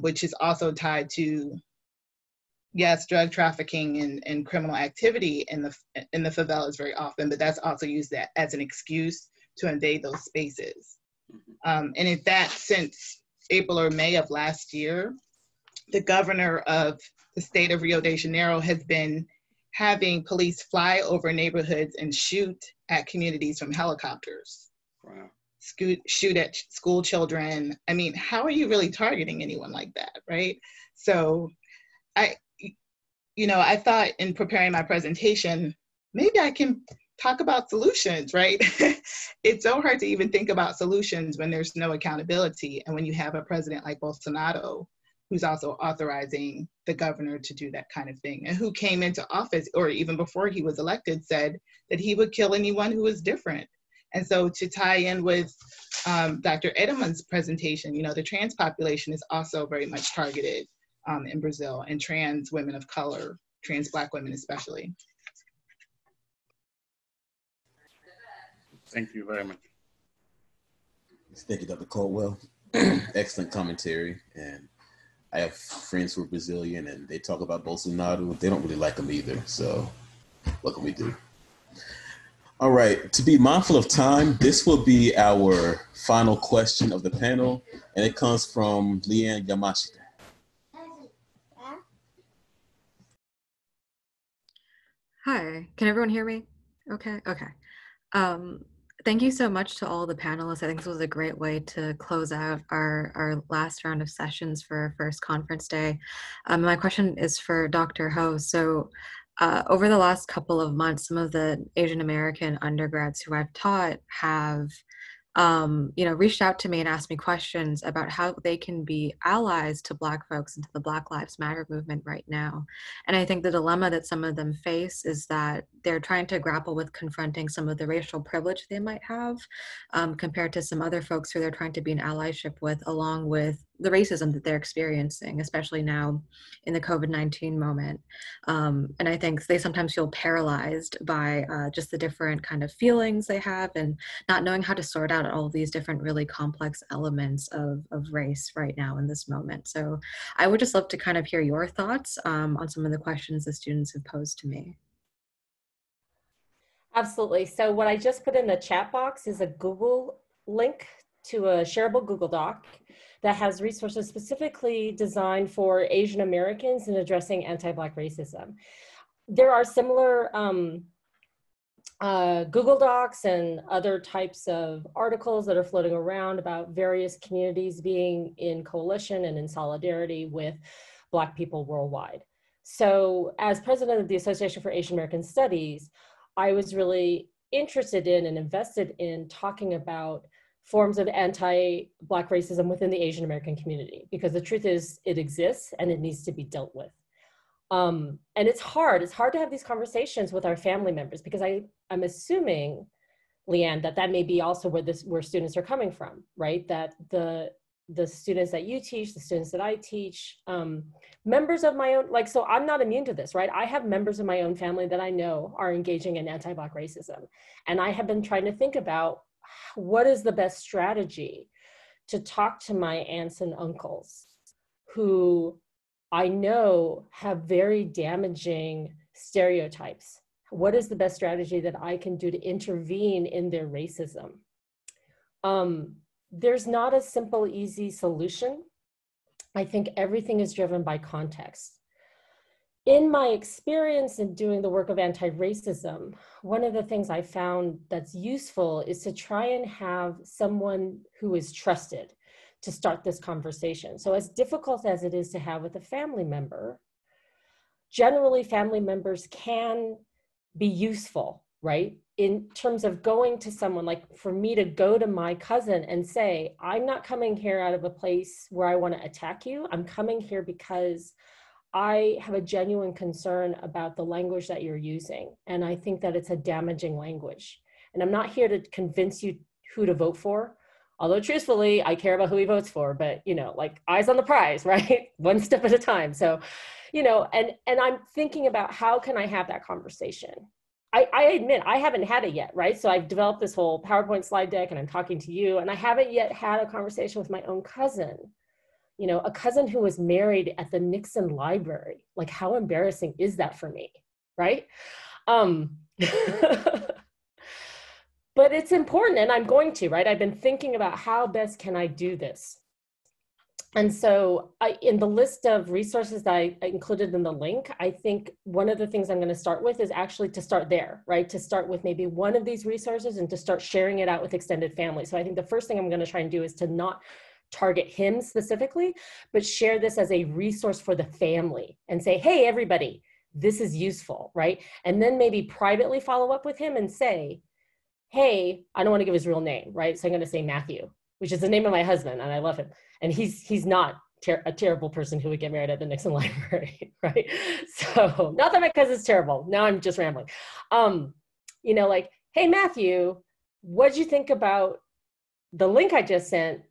which is also tied to, yes, drug trafficking and criminal activity in the favelas very often, but that's also used as an excuse to invade those spaces. Mm-hmm. And in fact, since April or May of last year, the governor of the state of Rio de Janeiro has been having police fly over neighborhoods and shoot at communities from helicopters. Wow. Shoot at school children. I mean, how are you really targeting anyone like that, right? So I thought in preparing my presentation, maybe I can talk about solutions, right? It's so hard to even think about solutions when there's no accountability. And when you have a president like Bolsonaro, who's also authorizing the governor to do that kind of thing, and who came into office, or even before he was elected, said that he would kill anyone who was different. And so to tie in with Dr. Edelman's presentation, the trans population is also very much targeted in Brazil, and trans women of color, trans Black women especially. Thank you very much. Thank you, Dr. Caldwell. Excellent commentary. And I have friends who are Brazilian, and they talk about Bolsonaro. They don't really like him either. So what can we do? All right. To be mindful of time, this will be our final question of the panel, and it comes from Leanne Yamashita. Hi. Can everyone hear me? Okay. Thank you so much to all the panelists. I think this was a great way to close out our last round of sessions for our first conference day. My question is for Dr. Ho. So over the last couple of months, some of the Asian American undergrads who I've taught have reached out to me and asked me questions about how they can be allies to Black folks and to the Black Lives Matter movement right now. And I think the dilemma that some of them face is that they're trying to grapple with confronting some of the racial privilege they might have compared to some other folks who they're trying to be in allyship with, along with the racism that they're experiencing, especially now in the COVID-19 moment. And I think they sometimes feel paralyzed by just the different kind of feelings they have and not knowing how to sort out all of these different really complex elements of race right now in this moment. So I would just love to kind of hear your thoughts on some of the questions the students have posed to me. Absolutely. So what I just put in the chat box is a Google link to a shareable Google Doc that has resources specifically designed for Asian Americans in addressing anti-Black racism. There are similar Google Docs and other types of articles that are floating around about various communities being in coalition and in solidarity with Black people worldwide. So as president of the Association for Asian American Studies, I was really interested in and invested in talking about forms of anti-Black racism within the Asian American community, because the truth is it exists and it needs to be dealt with. And it's hard to have these conversations with our family members, because I'm assuming, Leanne, that may be also where students are coming from, right? That the students that you teach, the students that I teach, members of my own, so I'm not immune to this, right? I have members of my own family that I know are engaging in anti-Black racism. And I have been trying to think about what is the best strategy to talk to my aunts and uncles who I know have very damaging stereotypes. What is the best strategy that I can do to intervene in their racism? There's not a simple, easy solution. I think everything is driven by context. In my experience in doing the work of anti-racism, one of the things I found that's useful is to try and have someone who is trusted to start this conversation. So as difficult as it is to have with a family member, generally family members can be useful, right? In terms of going to someone, like for me to go to my cousin and say, I'm not coming here out of a place where I want to attack you. I'm coming here because I have a genuine concern about the language that you're using. And I think that it's a damaging language. And I'm not here to convince you who to vote for. Although truthfully, I care about who he votes for, but you know, like eyes on the prize, right? One step at a time. So, you know, and I'm thinking about how can I have that conversation? I admit I haven't had it yet, right? So I've developed this whole PowerPoint slide deck and I'm talking to you, and I haven't yet had a conversation with my own cousin. You know, a cousin who was married at the Nixon Library. Like, how embarrassing is that for me, right? But it's important, and I'm going to, right? I've been thinking about how best can I do this? And so in the list of resources that I included in the link, I think one of the things I'm going to start with is actually to start there, right? To start with maybe one of these resources and to start sharing it out with extended family. So I think the first thing I'm going to try and do is to not target him specifically, but share this as a resource for the family and say, hey, everybody, this is useful, right? And then maybe privately follow up with him and say, hey, I don't want to give his real name, right? So I'm going to say Matthew, which is the name of my husband, and I love him. And he's not a terrible person who would get married at the Nixon Library, right? So not that my cousin's terrible. Now I'm just rambling. You know, like, hey, Matthew, what'd you think about the link I just sent?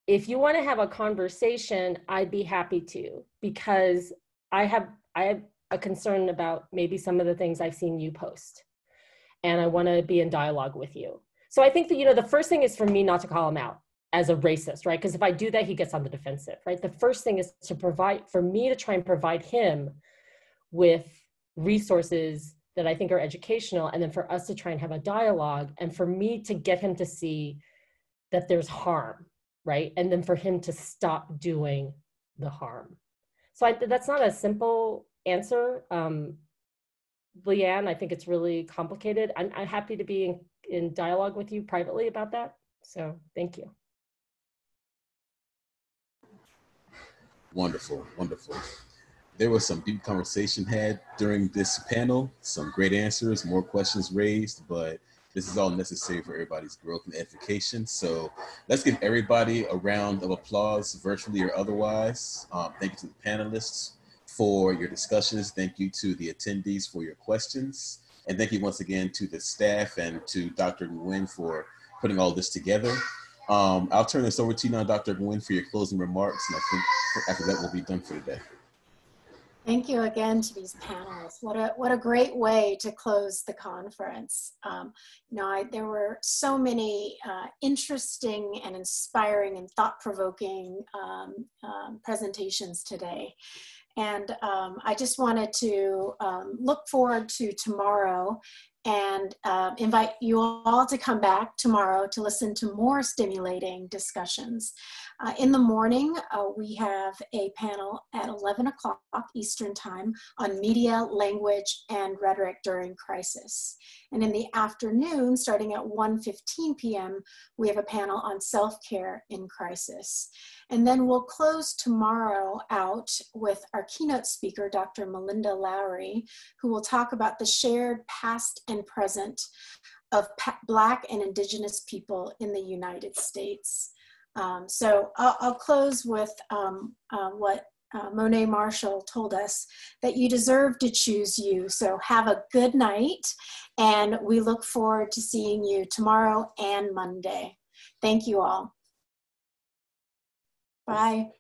If you want to have a conversation, I'd be happy to, because I have a concern about maybe some of the things I've seen you post, and I want to be in dialogue with you. So I think that, you know, the first thing is for me not to call him out as a racist, right? Because if I do that, he gets on the defensive, right? The first thing is for me to try and provide him with resources that I think are educational, and then for us to try and have a dialogue, and for me to get him to see that there's harm, right? And then for him to stop doing the harm. So that's not a simple answer. Leanne, I think it's really complicated. I'm happy to be in dialogue with you privately about that. So thank you. Wonderful, wonderful. There was some deep conversation had during this panel, some great answers, more questions raised, but this is all necessary for everybody's growth and edification. So let's give everybody a round of applause, virtually or otherwise. Thank you to the panelists for your discussions. Thank you to the attendees for your questions. And thank you once again to the staff and to Dr. Nguyen for putting all this together. I'll turn this over to you now, Dr. Nguyen, for your closing remarks. And I think after that, we'll be done for today. Thank you again to these panels. What a great way to close the conference. You know, there were so many interesting and inspiring and thought-provoking presentations today. And I just wanted to look forward to tomorrow and invite you all to come back tomorrow to listen to more stimulating discussions. In the morning, we have a panel at 11 o'clock Eastern Time on media, language, and rhetoric during crisis. And in the afternoon, starting at 1:15 p.m., we have a panel on self-care in crisis. And then we'll close tomorrow out with our keynote speaker, Dr. Melinda Lowry, who will talk about the shared past and present of Black and Indigenous people in the United States. So I'll close with what Monet Marshall told us, that you deserve to choose you. So have a good night, and we look forward to seeing you tomorrow and Monday. Thank you all. Bye.